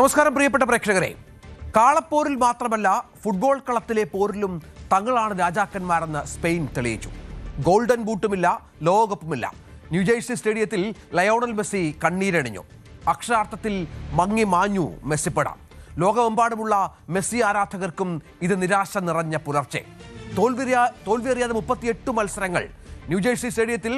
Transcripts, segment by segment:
നമസ്കാരം പ്രിയപ്പെട്ട പ്രേക്ഷകരെ. കാളപ്പോരിൽ മാത്രമല്ല ഫുട്ബോൾ കളത്തിലെ പോരിലും തങ്ങളാണ് രാജാക്കന്മാരെന്ന് സ്പെയിൻ തെളിയിച്ചു. ഗോൾഡൻ ബൂട്ടുമില്ല, ലോകകപ്പുമില്ല. ന്യൂജേഴ്സി സ്റ്റേഡിയത്തിൽ ലയോണൽ മെസ്സി കണ്ണീരണിഞ്ഞു. അക്ഷരാർത്ഥത്തിൽ മങ്ങി മാഞ്ഞു മെസ്സിപ്പട. ലോകമെമ്പാടുമുള്ള മെസ്സി ആരാധകർക്കും ഇത് നിരാശ നിറഞ്ഞ പുലർച്ചെ. തോൽവിയറിയാതെ 38 മത്സരങ്ങൾ. ന്യൂജേഴ്സി സ്റ്റേഡിയത്തിൽ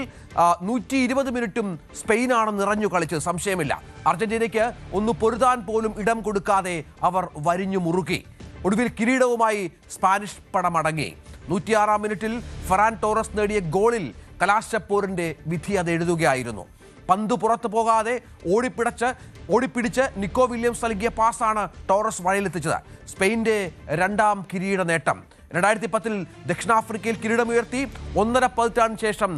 120 മിനിറ്റും സ്പെയിനാണ് നിറഞ്ഞു കളിച്ചത്, സംശയമില്ല. അർജന്റീനയ്ക്ക് ഒന്ന് പൊരുതാൻ പോലും ഇടം കൊടുക്കാതെ അവർ വരിഞ്ഞു മുറുക്കി. ഒടുവിൽ കിരീടവുമായി സ്പാനിഷ് പടമടങ്ങി. 106-ാം മിനിറ്റിൽ ഫെറാൻ ടോറസ് നേടിയ ഗോളിൽ കലാശപ്പോരിന്റെ വിധി അത് എഴുതുകയായിരുന്നു. പന്ത് പുറത്തു പോകാതെ ഓടിപ്പിടിച്ച് നിക്കോ വില്യംസ് നൽകിയ പാസാണ് ടോറസ് വഴിയിലെത്തിച്ചത്. സ്പെയിൻ്റെ 2ാം കിരീട നേട്ടം. 2010-ൽ ദക്ഷിണാഫ്രിക്കയിൽ കിരീടമുയർത്തി. 1.5 പതിറ്റാണ്ടിന് ശേഷം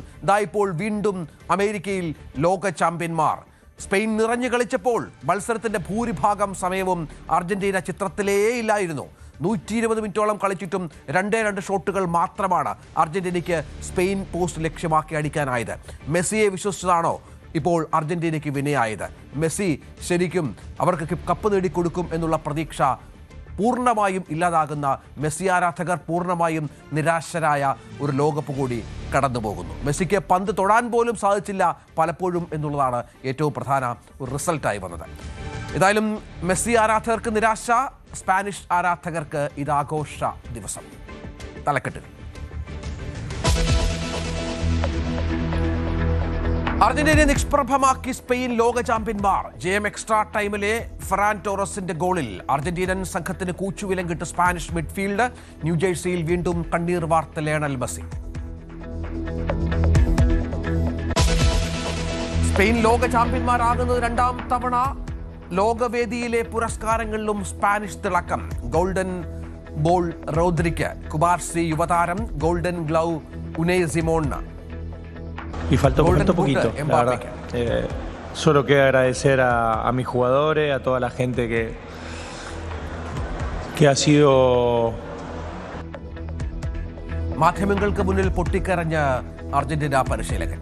ഇപ്പോൾ വീണ്ടും അമേരിക്കയിൽ ലോക ചാമ്പ്യന്മാർ. സ്പെയിൻ നിറഞ്ഞു കളിച്ചപ്പോൾ മത്സരത്തിന്റെ ഭൂരിഭാഗം സമയവും അർജന്റീന ചിത്രത്തിലേ ഇല്ലായിരുന്നു. 120 മിനിറ്റോളം കളിച്ചിട്ടും 2 ഷോട്ടുകൾ മാത്രമാണ് അർജന്റീനയ്ക്ക് സ്പെയിൻ പോസ്റ്റ് ലക്ഷ്യമാക്കി അടിക്കാനായത്. മെസ്സിയെ വിശ്വസിച്ചതാണോ ഇപ്പോൾ അർജന്റീനയ്ക്ക് വിനയായത്? മെസ്സി ശരിക്കും അവർക്ക് കപ്പ് നേടിക്കൊടുക്കും എന്നുള്ള പ്രതീക്ഷ പൂർണ്ണമായും ഇല്ലാതാകുന്ന മെസ്സി ആരാധകർ പൂർണ്ണമായും നിരാശരായ ഒരു ലോകകപ്പ് കൂടി കടന്നു പോകുന്നു. മെസ്സിക്ക് പന്ത് തൊടാൻ പോലും സാധിച്ചില്ല പലപ്പോഴും എന്നുള്ളതാണ് ഏറ്റവും പ്രധാന ഒരു റിസൾട്ടായി വന്നത്. ഏതായാലും മെസ്സി ആരാധകർക്ക് നിരാശ, സ്പാനിഷ് ആരാധകർക്ക് ഇതാഘോഷ ദിവസം. തലക്കെട്ട്. അർജന്റീനയെ നിഷ്പ്രഭമാക്കി സ്പെയിൻ ലോക ചാമ്പ്യന്മാർ. ജയം എക്സ്ട്രാ ടൈമിലെ ഫെറാൻ ടോറസിന്റെ ഗോളിൽ അർജന്റീനൻ സംഘത്തിന് കൂച്ചുവിലം കിട്ട സ്പാനിഷ് മിഡ്ഫീൽഡ്. ന്യൂജേഴ്സിയിൽ വീണ്ടും കണ്ണീർ വാർത്ത ലയണൽ മെസ്സി. സ്പെയിൻ ലോക ചാമ്പ്യന്മാരാകുന്നത് 2ാം തവണ. ലോകവേദിയിലെ പുരസ്കാരങ്ങളിലും സ്പാനിഷ് തിളക്കം. ഗോൾഡൻ ബോൾ റോദ്രിക്ക്, കുബാർസി യുവതാരം, ഗോൾഡൻ ഗ്ലൗ ഉനൈ സിമോണിന്. Y faltó un poquito, la verdad. Solo queda agradecer a mis jugadores, a toda la gente que ha sido. മാധ്യമങ്ങൾക്ക് മുന്നിൽ പൊട്ടിക്കരഞ്ഞ അർജന്റീന പരിശീലകൻ.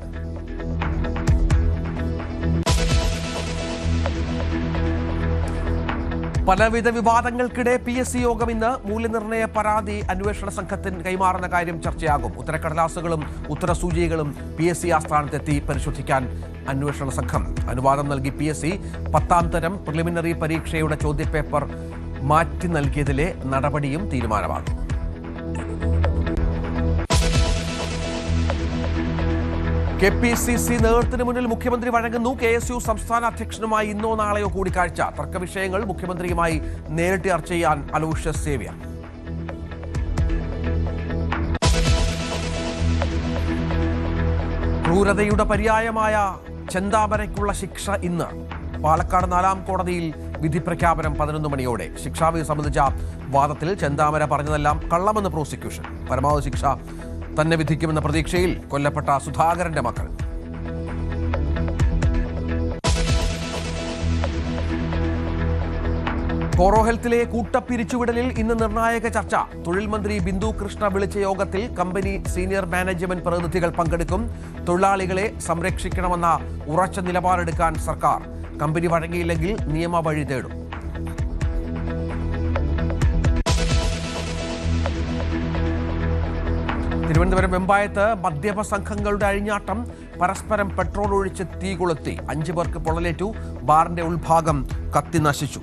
പലവിധ വിവാദങ്ങൾക്കിടെ PSC യോഗം ഇന്ന്. മൂല്യനിർണ്ണയ പരാതി അന്വേഷണ സംഘത്തിന് കൈമാറുന്ന കാര്യം ചർച്ചയാകും. ഉത്തരക്കടലാസുകളും ഉത്തരസൂചികകളും PSC ആസ്ഥാനത്തെത്തി പരിശോധിക്കാൻ അന്വേഷണ സംഘം അനുവാദം നൽകി. PSC 10ാം തരം പ്രിലിമിനറി പരീക്ഷയുടെ ചോദ്യപേപ്പർ മാറ്റി നൽകിയതിലെ നടപടിയും തീരുമാനമാകും. KPCC നേതൃത്വത്തിന് മുന്നിൽ മുഖ്യമന്ത്രി വഴങ്ങുന്നു. KSU സംസ്ഥാന അധ്യക്ഷനുമായി ഇന്നോ നാളെയോ കൂടിക്കാഴ്ച. തർക്കവിഷയങ്ങൾ മുഖ്യമന്ത്രിയുമായി നേരിട്ട് ചർച്ച ചെയ്യാൻ അലോഷ്യസ് സേവ്യർ. ക്രൂരതയുടെ പര്യായമായ ചെന്താമരയ്ക്കുള്ള ശിക്ഷ ഇന്ന്. പാലക്കാട് 4ാം കോടതിയിൽ വിധി പ്രഖ്യാപനം 11 മണിയോടെ. ശിക്ഷാവിധി സംബന്ധിച്ച വാദത്തിൽ ചെന്താമര പറഞ്ഞതെല്ലാം കള്ളമെന്ന് പ്രോസിക്യൂഷൻ. പരമാവധി ശിക്ഷ തന്നെ വിധിക്കുമെന്ന പ്രതീക്ഷയിൽ കൊല്ലപ്പെട്ട സുധാകരന്റെ മക്കൾ. കോറോ ഹെൽത്തിലെ കൂട്ടപ്പിരിച്ചുവിടലിൽ ഇന്ന് നിർണായക ചർച്ച. തൊഴിൽ മന്ത്രി ബിന്ദു കൃഷ്ണ വിളിച്ച യോഗത്തിൽ കമ്പനി സീനിയർ മാനേജ്മെന്റ് പ്രതിനിധികൾ പങ്കെടുക്കും. തൊഴിലാളികളെ സംരക്ഷിക്കണമെന്ന ഉറച്ച നിലപാടെടുക്കാൻ സർക്കാർ. കമ്പനി വഴങ്ങിയില്ലെങ്കിൽ നിയമവഴി തേടും. തിരുവനന്തപുരം വെമ്പായത്ത് മദ്യപ സംഘങ്ങളുടെ അഴിഞ്ഞാട്ടം. പരസ്പരം പെട്രോൾ ഒഴിച്ച് തീ കൊളുത്തി. 5 പേർക്ക് പൊള്ളലേറ്റു. ബാറിന്റെ ഉൾഭാഗം കത്തി നശിച്ചു.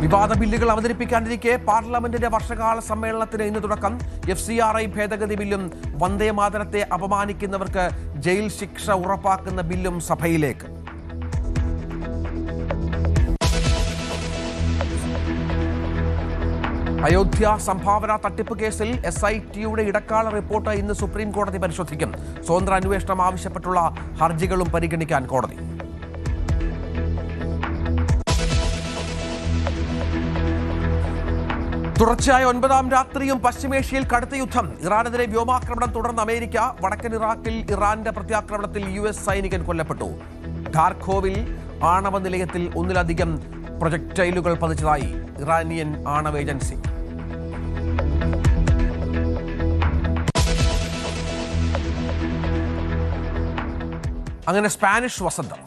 വിവാദ ബില്ലുകൾ അവതരിപ്പിക്കാനിരിക്കെ പാർലമെന്റിന്റെ വർഷകാല സമ്മേളനത്തിന് ഇന്ന് തുടക്കം. FCRI ഭേദഗതി ബില്ലും വന്ദേമാതരത്തെ അപമാനിക്കുന്നവർക്ക് ജയിൽ ശിക്ഷ ഉറപ്പാക്കുന്ന ബില്ലും സഭയിലേക്ക്. അയോധ്യ സംഭാവന തട്ടിപ്പ് കേസിൽ SITയുടെ ഇടക്കാല റിപ്പോർട്ട് ഇന്ന് സുപ്രീം കോടതി പരിശോധിക്കും. സ്വതന്ത്ര അന്വേഷണം ആവശ്യപ്പെട്ടുള്ള ഹർജികളും പരിഗണിക്കാൻ കോടതി. തുടർച്ചയായ 9ാം രാത്രിയും പശ്ചിമേഷ്യയിൽ കടുത്ത യുദ്ധം. ഇറാനെതിരെ വ്യോമാക്രമണം തുടർന്ന് അമേരിക്ക. വടക്കൻ ഇറാഖിൽ ഇറാന്റെ പ്രത്യാക്രമണത്തിൽ US സൈനികൻ കൊല്ലപ്പെട്ടു. ഖാർഖോവിൽ ആണവ നിലയത്തിൽ 1ലധികം പ്രൊജക്ടൈലുകൾ പതിച്ചതായി ഇറാനിയൻ ആണവ ഏജൻസി. അങ്ങനെ സ്പാനിഷ് വസന്തം.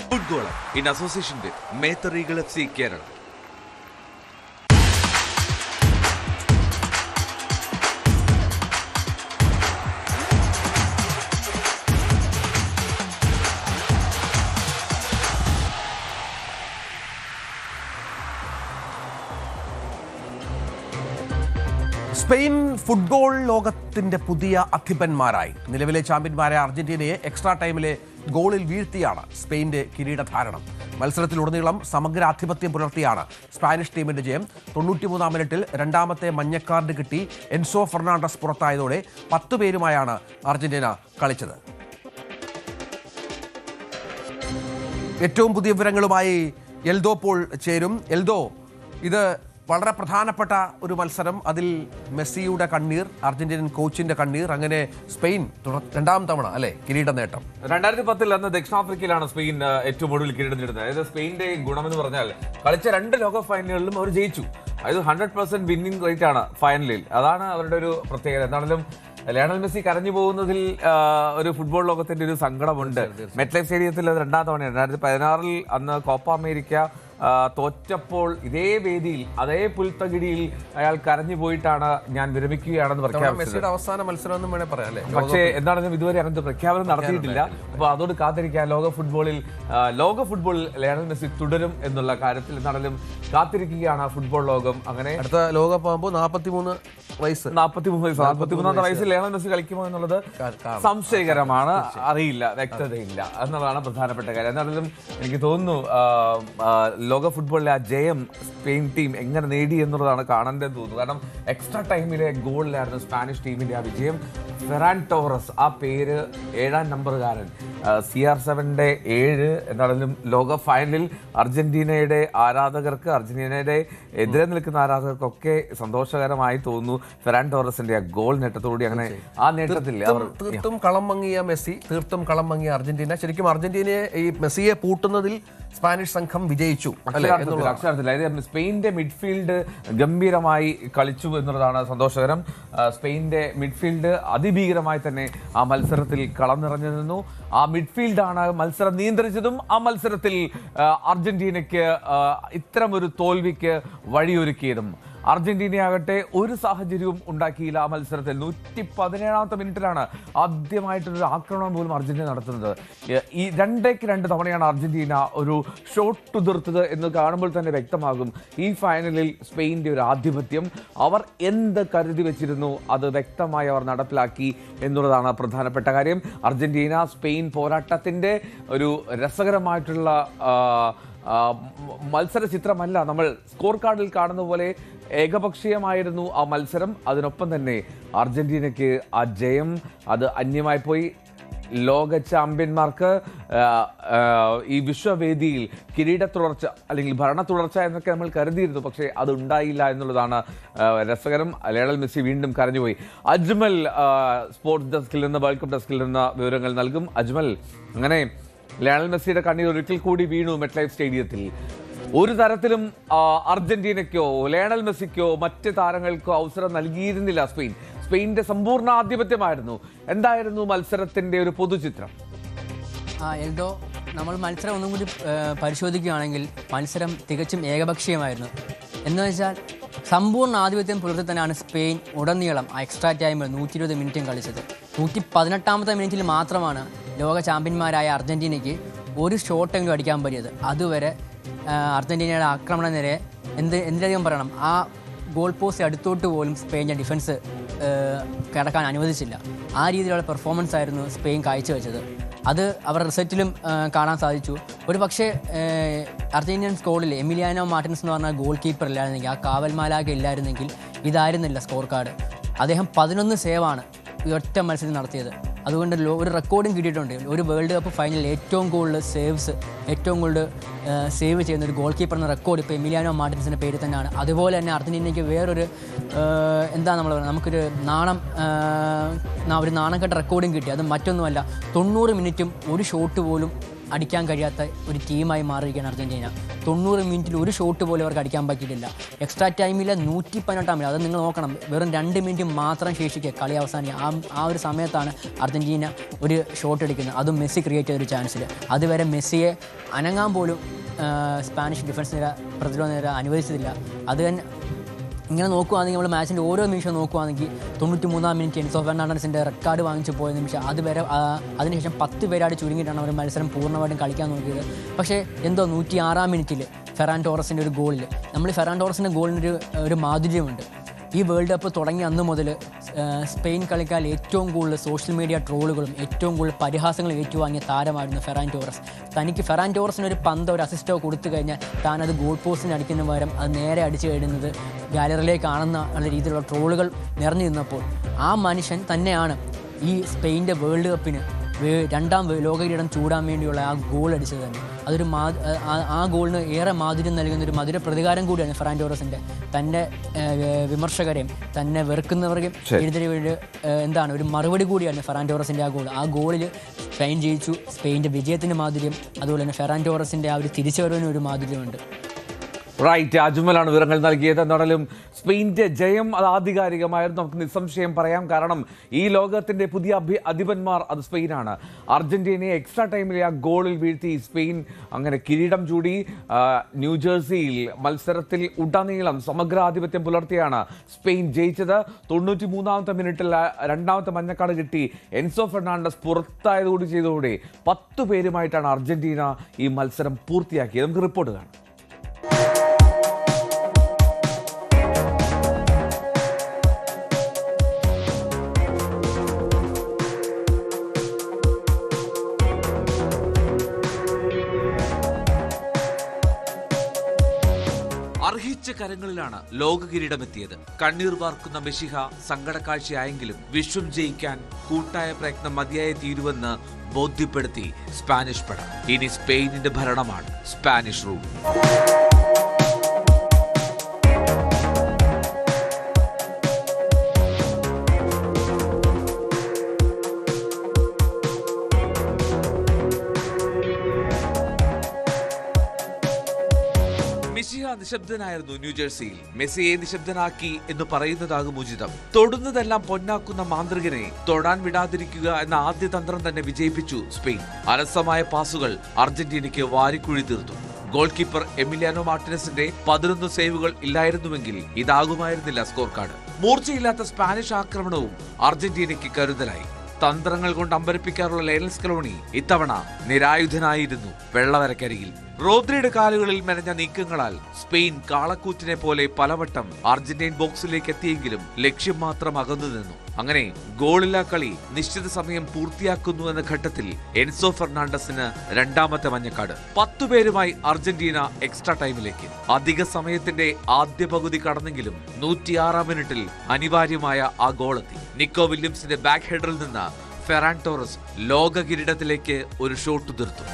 ഫുട്ബോൾ ഇൻ അസോസിയേഷൻ വിത്ത് മേത്തർ eagle FC Kerala. Spain football ലോകത്തിന്റെ പുതിയ അധിപന്മാരായി. നിലവിലെ ചാമ്പ്യന്മാരായ അർജന്റീനയെ എക്സ്ട്രാ ടൈമിലെ ഗോളിൽ വീഴ്ത്തിയാണ് സ്പെയിന്റെ കിരീടധാരണം. മത്സരത്തിലുടനീളം സമഗ്ര ആധിപത്യം പുലർത്തിയാണ് സ്പാനിഷ് ടീമിന്റെ ജയം. 93-ാം മിനിറ്റിൽ രണ്ടാമത്തെ മഞ്ഞക്കാർഡ് കിട്ടി എൻസോ ഫെർണാണ്ടസ് പുറത്തായതോടെ 10 പേരുമായാണ് അർജന്റീന കളിച്ചത്. ഏറ്റവും പുതിയ വിവരങ്ങളുമായി എൽദോ പോൾ ചേരും. എൽദോ, ഇത് വളരെ പ്രധാനപ്പെട്ട ഒരു മത്സരം. അതിൽ മെസ്സിയുടെ കണ്ണീർ, അർജന്റീനൻ കോച്ചിന്റെ കണ്ണീർ, അങ്ങനെ സ്പെയിൻ രണ്ടാം തവണ അല്ലെ കിരീട നേട്ടം. 2010 അന്ന് ദക്ഷിണാഫ്രിക്കയിലാണ് സ്പെയിൻ ഏറ്റവും ഒടുവിൽ കിരീടം നേടുന്നത്. അതായത് സ്പെയിന്റെ ഗുണമെന്ന് പറഞ്ഞാൽ കളിച്ച 2 ലോക ഫൈനലുകളിലും അവർ ജയിച്ചു. അതായത് 100% വിന്നിംഗ് റേറ്റ് ആണ് ഫൈനലിൽ. അതാണ് അവരുടെ ഒരു പ്രത്യേകത. എന്താണെങ്കിലും ലയണൽ മെസ്സി കരഞ്ഞു പോകുന്നതിൽ ഒരു ഫുട്ബോൾ ലോകത്തിന്റെ ഒരു സങ്കടമുണ്ട്. മെറ്റ്ലൈഫ് സ്റ്റേഡിയത്തിൽ അത് 2ാം തവണയാണ്. 2016 അന്ന് കോപ്പ അമേരിക്ക തോറ്റപ്പോൾ ഇതേ വേദിയിൽ അതേ പുൽത്തകിടിയിൽ അയാൾ കരഞ്ഞു പോയിട്ടാണ് ഞാൻ വിരമിക്കുകയാണെന്ന് പ്രഖ്യാപിച്ചത്. അവസാന മത്സരം എന്നും വേണേ പറയാം അല്ലേ. പക്ഷേ എന്താണെങ്കിലും ഇതുവരെ അങ്ങനത്തെ പ്രഖ്യാപനം നടത്തിയിട്ടില്ല. അപ്പോൾ അതോട് കാത്തിരിക്കാൻ ലോക ഫുട്ബോളിൽ ലയണൽ മെസ്സി തുടരും എന്നുള്ള കാര്യത്തിൽ എന്താണെങ്കിലും കാത്തിരിക്കുകയാണ് ഫുട്ബോൾ ലോകം. അങ്ങനെ അടുത്ത ലോകകപ്പ് ആകുമ്പോൾ 43 വയസ്സ് 43ാമത്തെ വയസ്സിൽ ലയണൽ മെസ്സി കളിക്കുമോ എന്നുള്ളത് സംശയകരമാണ്. അറിയില്ല, വ്യക്തതയില്ല എന്നുള്ളതാണ് പ്രധാനപ്പെട്ട കാര്യം. എന്നാലും എനിക്ക് തോന്നുന്നു ലോക ഫുട്ബോളിലെ ആ ജയം സ്പെയിൻ ടീം എങ്ങനെ നേടി എന്നുള്ളതാണ് കാണേണ്ടതെന്ന് തോന്നുന്നു. കാരണം എക്സ്ട്രാ ടൈമിലെ ഗോളിലായിരുന്നു സ്പാനിഷ് ടീമിന്റെ ആ വിജയം. ഫെറാൻ ടോറസ്, ആ പേര് 7ാം നമ്പറുകാരൻ, CR7 എന്താണെങ്കിലും ലോക ഫൈനലിൽ അർജന്റീനയുടെ ആരാധകർക്ക്, അർജന്റീനയുടെ എതിരെ നിൽക്കുന്ന ആരാധകർക്കൊക്കെ സന്തോഷകരമായി തോന്നുന്നു ഫെറാൻ ടോറസിന്റെ ആ ഗോൾ നേട്ടത്തോടുകൂടി. അങ്ങനെ ആ നേട്ടത്തിൽ തീർത്തും കളം മങ്ങിയ മെസ്സി, തീർത്തും കളം മങ്ങിയ അർജന്റീന. ശരിക്കും അർജന്റീനയെ ഈ മെസ്സിയെ പൂട്ടുന്നതിൽ സ്പാനിഷ് സംഘം വിജയിച്ചു. അക്ഷരാർത്ഥത്തിൽ അതായത് സ്പെയിനിന്റെ മിഡ്ഫീൽഡ് ഗംഭീരമായി കളിച്ചു എന്നുള്ളതാണ് സന്തോഷകരം. സ്പെയിനിന്റെ മിഡ്ഫീൽഡ് അതിഭീകരമായി തന്നെ ആ മത്സരത്തിൽ കളം നിറഞ്ഞു നിന്നു. ആ മിഡ്ഫീൽഡാണ് മത്സരം നിയന്ത്രിച്ചതും ആ മത്സരത്തിൽ അർജന്റീനയ്ക്ക് ഇത്തരമൊരു തോൽവിക്ക് വഴിയൊരുക്കിയതും. അർജന്റീനയാകട്ടെ ഒരു സാഹചര്യവും ഉണ്ടാക്കിയില്ല ആ മത്സരത്തിൽ. 117ാമത്തെ മിനിറ്റിലാണ് ആദ്യമായിട്ടൊരു ആക്രമണം പോലും അർജന്റീന നടത്തുന്നത്. ഈ 2-2 തവണയാണ് അർജന്റീന ഒരു ഷോട്ട് ഉതിർത്തത് എന്ന് കാണുമ്പോൾ തന്നെ വ്യക്തമാകും ഈ ഫൈനലിൽ സ്പെയിൻ്റെ ഒരു ആധിപത്യം. അവർ എന്ത് കരുതി വെച്ചിരുന്നു അത് വ്യക്തമായി അവർ നടപ്പിലാക്കി എന്നുള്ളതാണ് പ്രധാനപ്പെട്ട കാര്യം. അർജന്റീന സ്പെയിൻ പോരാട്ടത്തിൻ്റെ ഒരു രസകരമായിട്ടുള്ള മത്സര ചിത്രമല്ല നമ്മൾ സ്കോർ കാർഡിൽ കാണുന്ന പോലെ. ഏകപക്ഷീയമായിരുന്നു ആ മത്സരം. അതിനൊപ്പം തന്നെ അർജന്റീനയ്ക്ക് ആ ജയം അത് അന്യമായി പോയി. ലോക ചാമ്പ്യന്മാർക്ക് ഈ വിശ്വവേദിയിൽ കിരീട തുടർച്ച അല്ലെങ്കിൽ ഭരണ തുടർച്ച എന്നൊക്കെ നമ്മൾ കരുതിയിരുന്നു. പക്ഷേ അതുണ്ടായില്ല എന്നുള്ളതാണ് രസകരം. ലയണൽ മെസ്സി വീണ്ടും കരഞ്ഞുപോയി. അജ്മൽ സ്പോർട്സ് ഡെസ്കിൽ നിന്ന്, വേൾഡ് കപ്പ് ഡെസ്കിൽ നിന്ന് വിവരങ്ങൾ നൽകും. അജ്മൽ, അങ്ങനെ ലയണൽ മെസ്സിയുടെ കണ്ണീർ ഒരിക്കൽ കൂടി വീണു മെറ്റ്ലൈഫ് സ്റ്റേഡിയത്തിൽ. ഒരു തരത്തിലും അർജന്റീനയ്ക്കോ ലയണൽ മെസ്സിക്കോ മറ്റ് താരങ്ങൾക്കോ അവസരം നൽകിയിരുന്നില്ല സ്പെയിൻ. സ്പെയിനിന്റെ സമ്പൂർണ്ണ ആധിപത്യമായിരുന്നു. എന്തായിരുന്നു മത്സരത്തിന്റെ ഒരു പൊതുചിത്രം? എൽദോ, നമ്മൾ മത്സരം ഒന്നും കൂടി പരിശോധിക്കുകയാണെങ്കിൽ മത്സരം തികച്ചും ഏകപക്ഷീയമായിരുന്നു. എന്ന് വെച്ചാൽ സമ്പൂർണ്ണ ആധിപത്യം പുലർത്തി തന്നെയാണ് സ്പെയിൻ ഉടനീളം ആ എക്സ്ട്രാ ടൈമിൽ 120 മിനിറ്റും കളിച്ചത്. 118ാമത്തെ മിനിറ്റിൽ മാത്രമാണ് ലോക ചാമ്പ്യന്മാരായ അർജന്റീനയ്ക്ക് ഒരു ഷോട്ടെങ്കിലും അടിക്കാൻ പറ്റിയത്. അതുവരെ അർജന്റീനയുടെ ആക്രമണ നിരയെ എന്തിനധികം പറയണം, ആ ഗോൾ പോസ്റ്റ് അടുത്തോട്ട് പോലും സ്പെയിൻ്റെ ഡിഫൻസ് കിടക്കാൻ അനുവദിച്ചില്ല. ആ രീതിയിലുള്ള പെർഫോമൻസ് ആയിരുന്നു സ്പെയിൻ കാഴ്ചവെച്ചത്. അത് അവരുടെ റിസൾട്ടിലും കാണാൻ സാധിച്ചു. ഒരു പക്ഷേ അർജന്റീനിയൻ സ്കോഡിൽ എമിലിയാനോ മാർട്ടിൻസ് എന്ന് പറഞ്ഞ ഗോൾ കീപ്പർ ഇല്ലായിരുന്നെങ്കിൽ, ആ കാവൽമാലാക ഇല്ലായിരുന്നെങ്കിൽ ഇതായിരുന്നില്ല സ്കോർ കാർഡ്. അദ്ദേഹം 11 സേവാണ് ഈ ഒറ്റ മത്സരം നടത്തിയത്. അതുകൊണ്ട് ഒരു റെക്കോർഡും കിട്ടിയിട്ടുണ്ട്. ഒരു വേൾഡ് കപ്പ് ഫൈനലിൽ ഏറ്റവും കൂടുതൽ സേവ് ചെയ്യുന്ന ഒരു ഗോൾ കീപ്പർ എന്ന റെക്കോർഡ് ഇപ്പോൾ എമിലിയാനോ മാർട്ടിൻസിൻ്റെ പേര് തന്നെയാണ്. അതുപോലെ തന്നെ അർജന്റീനയ്ക്ക് വേറൊരു നമുക്കൊരു നാണം കെട്ട റെക്കോർഡും കിട്ടി. അത് മറ്റൊന്നുമല്ല, 90 മിനിറ്റും ഒരു ഷോട്ട് പോലും അടിക്കാൻ കഴിയാത്ത ഒരു ടീമായി മാറിയിരിക്കുകയാണ് അർജൻറ്റീന. 90 മിനിറ്റിൽ ഒരു ഷോട്ട് പോലും അവർക്ക് അടിക്കാൻ പറ്റിയിട്ടില്ല. എക്സ്ട്രാ ടൈമിലെ 118 മിനിറ്റ്, അത് നിങ്ങൾ നോക്കണം, വെറും 2 മിനിറ്റ് മാത്രം ശേഷിക്കുക കളി അവസാനിക്കുക. ആ ഒരു സമയത്താണ് അർജൻറ്റീന ഒരു ഷോട്ട് അടിക്കുന്നത്, അതും മെസ്സി ക്രിയേറ്റ് ചെയ്തൊരു ചാൻസിൽ. അതുവരെ മെസ്സിയെ അനങ്ങാൻ പോലും സ്പാനിഷ് ഡിഫൻസ് നിര, പ്രതിരോധ നിര അനുവദിച്ചതില്ല. അത് തന്നെ ഇങ്ങനെ നോക്കുകയാണെങ്കിൽ നമ്മൾ മാച്ചിൻ്റെ ഓരോ നിമിഷം നോക്കുകയാണെങ്കിൽ 93-ാം മിനിറ്റ് എൻസോ ഫെർണാണ്ടസിൻ്റെ റെഡ് കാർഡ് വാങ്ങിച്ചു പോയ നിമിഷം അതുവരെ അതിനുശേഷം 10 പേരാട് ചുരുങ്ങിയിട്ടാണ് അവർ മത്സരം പൂർണ്ണമായിട്ടും കളിക്കാൻ നോക്കിയത്. പക്ഷേ എന്തോ 106-ാം മിനിറ്റിൽ ഫെറാൻ ടോറസിൻ്റെ ഒരു ഗോളിൽ, നമ്മൾ ഫെറാൻ ടോറസിൻ്റെ ഗോളിനൊരു ഒരു മാധുര്യമുണ്ട്. ഈ വേൾഡ് കപ്പ് തുടങ്ങിയ അന്ന് മുതൽ സ്പെയിൻ കളിക്കാൽ ഏറ്റവും കൂടുതൽ സോഷ്യൽ മീഡിയ ട്രോളുകളും ഏറ്റവും കൂടുതൽ പരിഹാസങ്ങളും ഏറ്റുവാങ്ങിയ താരമായിരുന്നു ഫെറാൻ ടോറസ്. തനിക്ക് ഫെറാൻ ടോറസിന് ഒരു പന്തോ ഒരു അസിസ്റ്റോ കൊടുത്തു കഴിഞ്ഞാൽ താനത് ഗോൾ പോസ്റ്റിന് അടിക്കുന്ന പകരം അത് നേരെ അടിച്ചു കഴിയുന്നത് ഗാലറിയിലേക്ക് ആണെന്ന രീതിയിലുള്ള ട്രോളുകൾ നിറഞ്ഞു നിന്നപ്പോൾ ആ മനുഷ്യൻ തന്നെയാണ് ഈ സ്പെയിൻ്റെ വേൾഡ് കപ്പിന് 2ാം ലോക കിരീടം ചൂടാൻ വേണ്ടിയുള്ള ആ ഗോൾ അടിച്ചത് തന്നെ. അതൊരു ആ ഗോളിന് ഏറെ മാധുര്യം നൽകുന്ന ഒരു മധുര പ്രതികാരം കൂടിയാണ് ഫെറാൻ ടോറസിൻ്റെ. തൻ്റെ വിമർശകരെയും തന്നെ വെറുക്കുന്നവർക്കും എഴുതിയ എന്താണ് ഒരു മറുപടി കൂടിയാണ് ഫെറാൻ ടോറസിൻ്റെ ആ ഗോൾ. ആ ഗോളിൽ സ്പെയിൻ ജയിച്ചു. സ്പെയിൻ്റെ വിജയത്തിൻ്റെ മാധുര്യം, അതുപോലെ തന്നെ ഫെറാൻ ടോറസിൻ്റെ ആ ഒരു തിരിച്ചുവരവിന് ഒരു മാധുര്യമുണ്ട്. റൈറ്റ്, അജ്മലാണ് വിവരങ്ങൾ നൽകിയത്. എന്നാലും സ്പെയിൻ്റെ ജയം അത് ആധികാരികമായിരുന്നു, നമുക്ക് നിസ്സംശയം പറയാം. കാരണം ഈ ലോകത്തിന്റെ പുതിയ അധിപന്മാർ അത് സ്പെയിനാണ്. അർജന്റീനയെ എക്സ്ട്രാ ടൈമിലെ ആ ഗോളിൽ വീഴ്ത്തി സ്പെയിൻ അങ്ങനെ കിരീടം ചൂടി. ന്യൂജേഴ്സിയിൽ മത്സരത്തിൽ ഉടനീളം സമഗ്രാധിപത്യം പുലർത്തിയാണ് സ്പെയിൻ ജയിച്ചത്. 93-ാമത്തെ മിനിറ്റിൽ 2ാമത്തെ മഞ്ഞക്കാട് കിട്ടി എൻസോ ഫെർണാണ്ടസ് പുറത്തായതുകൂടി ചെയ്തതോടെ 10 പേരുമായിട്ടാണ് അർജന്റീന ഈ മത്സരം പൂർത്തിയാക്കിയത്. നമുക്ക് റിപ്പോർട്ട് കാണാം. അർഹിച്ച കരങ്ങളിലാണ് ലോക കിരീടമെത്തിയത്. കണ്ണീർ വാർക്കുന്ന മെസ്സിഹ സങ്കടക്കാഴ്ചയായെങ്കിലും വിശ്വം ജയിക്കാൻ കൂട്ടായ പ്രയത്നം മതിയായ തീരുവെന്ന് ബോധ്യപ്പെടുത്തി സ്പാനിഷ് പട. ഇനി സ്പെയിനിന്റെ ഭരണമാണ്, സ്പാനിഷ് റൂൾ. നിശബ്ദനായിരുന്നു ന്യൂജേഴ്സിയിൽ. മെസ്സിയെ നിശബ്ദനാക്കി എന്ന് പറയുന്നതാകും ഉചിതം. തൊടുന്നതെല്ലാം പൊന്നാക്കുന്ന മാന്ത്രികനെ തൊടാൻ വിടാതിരിക്കുക എന്ന ആദ്യ തന്ത്രം തന്നെ വിജയിപ്പിച്ചു സ്പെയിൻ. അലസമായ പാസുകൾ അർജന്റീനയ്ക്ക് വാരിക്കുഴി തീർത്തു. ഗോൾ കീപ്പർ എമിലിയാനോ മാർട്ടിനസിന്റെ 11 സേവുകൾ ഇല്ലായിരുന്നുവെങ്കിൽ ഇതാകുമായിരുന്നില്ല സ്കോർ കാർഡ്. മൂർച്ചയില്ലാത്ത സ്പാനിഷ് ആക്രമണവും അർജന്റീനയ്ക്ക് കരുതലായി. തന്ത്രങ്ങൾ കൊണ്ട് അമ്പരപ്പിക്കാറുള്ള ലയണൽ സ്കലോണി ഇത്തവണ നിരായുധനായിരുന്നു വെള്ളവരക്കരികിൽ. റോദ്രിയുടെ കാലുകളിൽ മെനഞ്ഞ നീക്കങ്ങളാൽ സ്പെയിൻ കാളക്കൂറ്റിനെ പോലെ പലവട്ടം അർജന്റീൻ ബോക്സിലേക്ക് എത്തിയെങ്കിലും ലക്ഷ്യം മാത്രം അകന്നു നിന്നു. അങ്ങനെ ഗോളില്ലാ കളി നിശ്ചിത സമയം പൂർത്തിയാക്കുന്നു എന്ന ഘട്ടത്തിൽ എൻസോ ഫെർണാണ്ടസിന് 2ാമത്തെ മഞ്ഞക്കാട്. 10 പേരുമായി അർജന്റീന എക്സ്ട്രാ ടൈമിലേക്ക്. അധിക സമയത്തിന്റെ ആദ്യ പകുതി കടന്നെങ്കിലും 106-ാം മിനിറ്റിൽ അനിവാര്യമായ ആ ഗോളെത്തി. നിക്കോ വില്യംസിന്റെ ബാക്ക് ഹെഡറിൽ നിന്ന് ഫെറാൻ ടോറസ് ലോക കിരീടത്തിലേക്ക് ഒരു ഷോട്ട് തീർത്തു.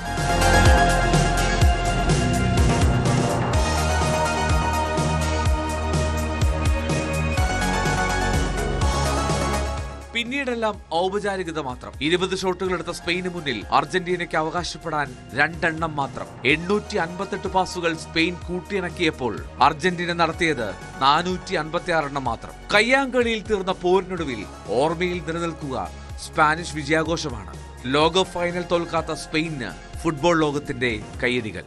പിന്നീടെല്ലാം ഔപചാരികത മാത്രം. 20 ഷോട്ടുകൾ എടുത്ത സ്പെയിന് മുന്നിൽ അർജന്റീനയ്ക്ക് അവകാശപ്പെടാൻ 2 എണ്ണം മാത്രം. 858 പാസുകൾ സ്പെയിൻ കൂട്ടിയിണക്കിയപ്പോൾ അർജന്റീന നടത്തിയത് 456 എണ്ണം മാത്രം. കയ്യാങ്കളിയിൽ തീർന്ന പോരിനൊടുവിൽ ഓർമ്മയിൽ നിലനിൽക്കുക സ്പാനിഷ് വിജയാഘോഷമാണ്. ലോക ഫൈനൽ തോൽക്കാത്ത സ്പെയിന് ഫുട്ബോൾ ലോകത്തിന്റെ കയ്യടികൾ.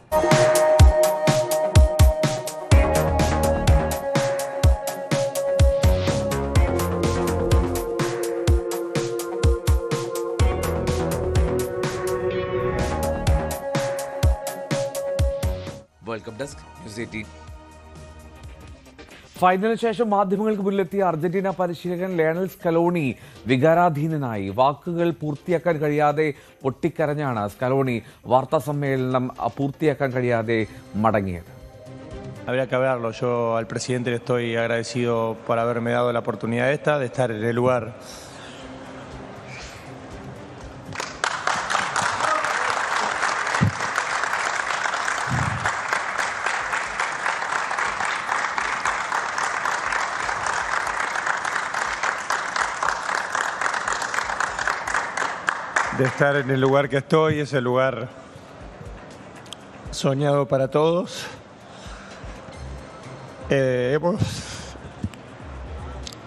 Welcome desk news 18. ഫൈനലിന് ശേഷം മാധ്യമങ്ങൾക്ക് മുന്നിലെത്തിയ അർജന്റീന പരിശീലകൻ ലയണൽ സ്കലോണി വികാരാധീനനായി. വാക്കുകൾ പൂർത്തിയാക്കാൻ കഴിയാതെ പൊട്ടിക്കരഞ്ഞാണ് സ്കലോണി വാർത്താ സമ്മേളനം പൂർത്തിയാക്കാൻ കഴിയാതെ മടങ്ങിയത്. Habría que hablarlo. Yo al presidente le estoy agradecido por haberme dado la oportunidad esta de estar en el lugar. De estar en el lugar que estoy, ese lugar soñado para todos.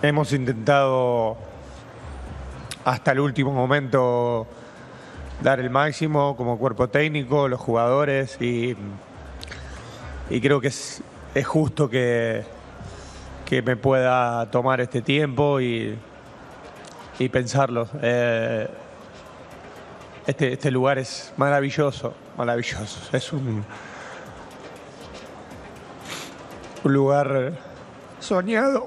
Hemos intentado hasta el último momento dar el máximo como cuerpo técnico, los jugadores, y creo que es justo que me pueda tomar este tiempo y pensarlo. Este lugar es maravilloso, maravilloso. Es un lugar soñado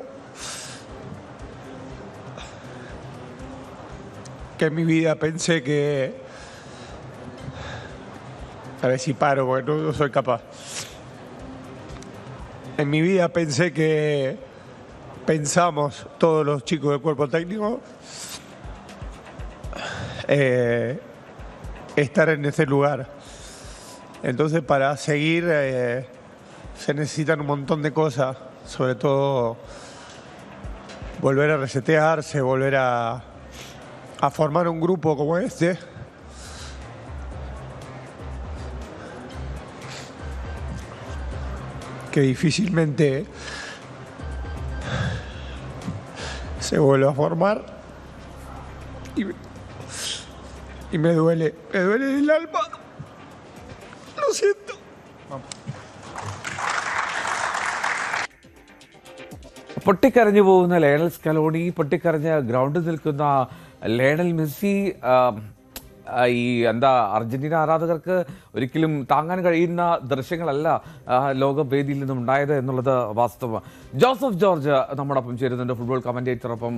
que en mi vida pensé que... A ver si paro, porque no soy capaz. En mi vida pensé que pensamos todos los chicos del cuerpo técnico estar en ese lugar. Entonces, para seguir se necesitan un montón de cosas, sobre todo volver a resetearse, volver a formar un grupo como este. Que difícilmente se vuelve a formar y me duele el alma. Lo siento. പൊട്ടിക്കരഞ്ഞു പോകുന്ന Lionel Scaloni, പൊട്ടിക്കരഞ്ഞ ഗ്രൗണ്ടിൽ നിൽക്കുന്ന Lionel Messi, ഈ Argentina ആരാധകർക്ക് ഒരിക്കലും താങ്ങാൻ കഴിയുന്ന ദൃശ്യങ്ങളല്ല ലോകവേദിയിൽ നിന്നും ഉണ്ടായത് എന്നുള്ളത് വാസ്തവം. ജോസഫ് ജോർജ് നമ്മോടൊപ്പം ചേരുന്നുണ്ട്, ഫുട്ബോൾ കമന്റേറ്ററൊപ്പം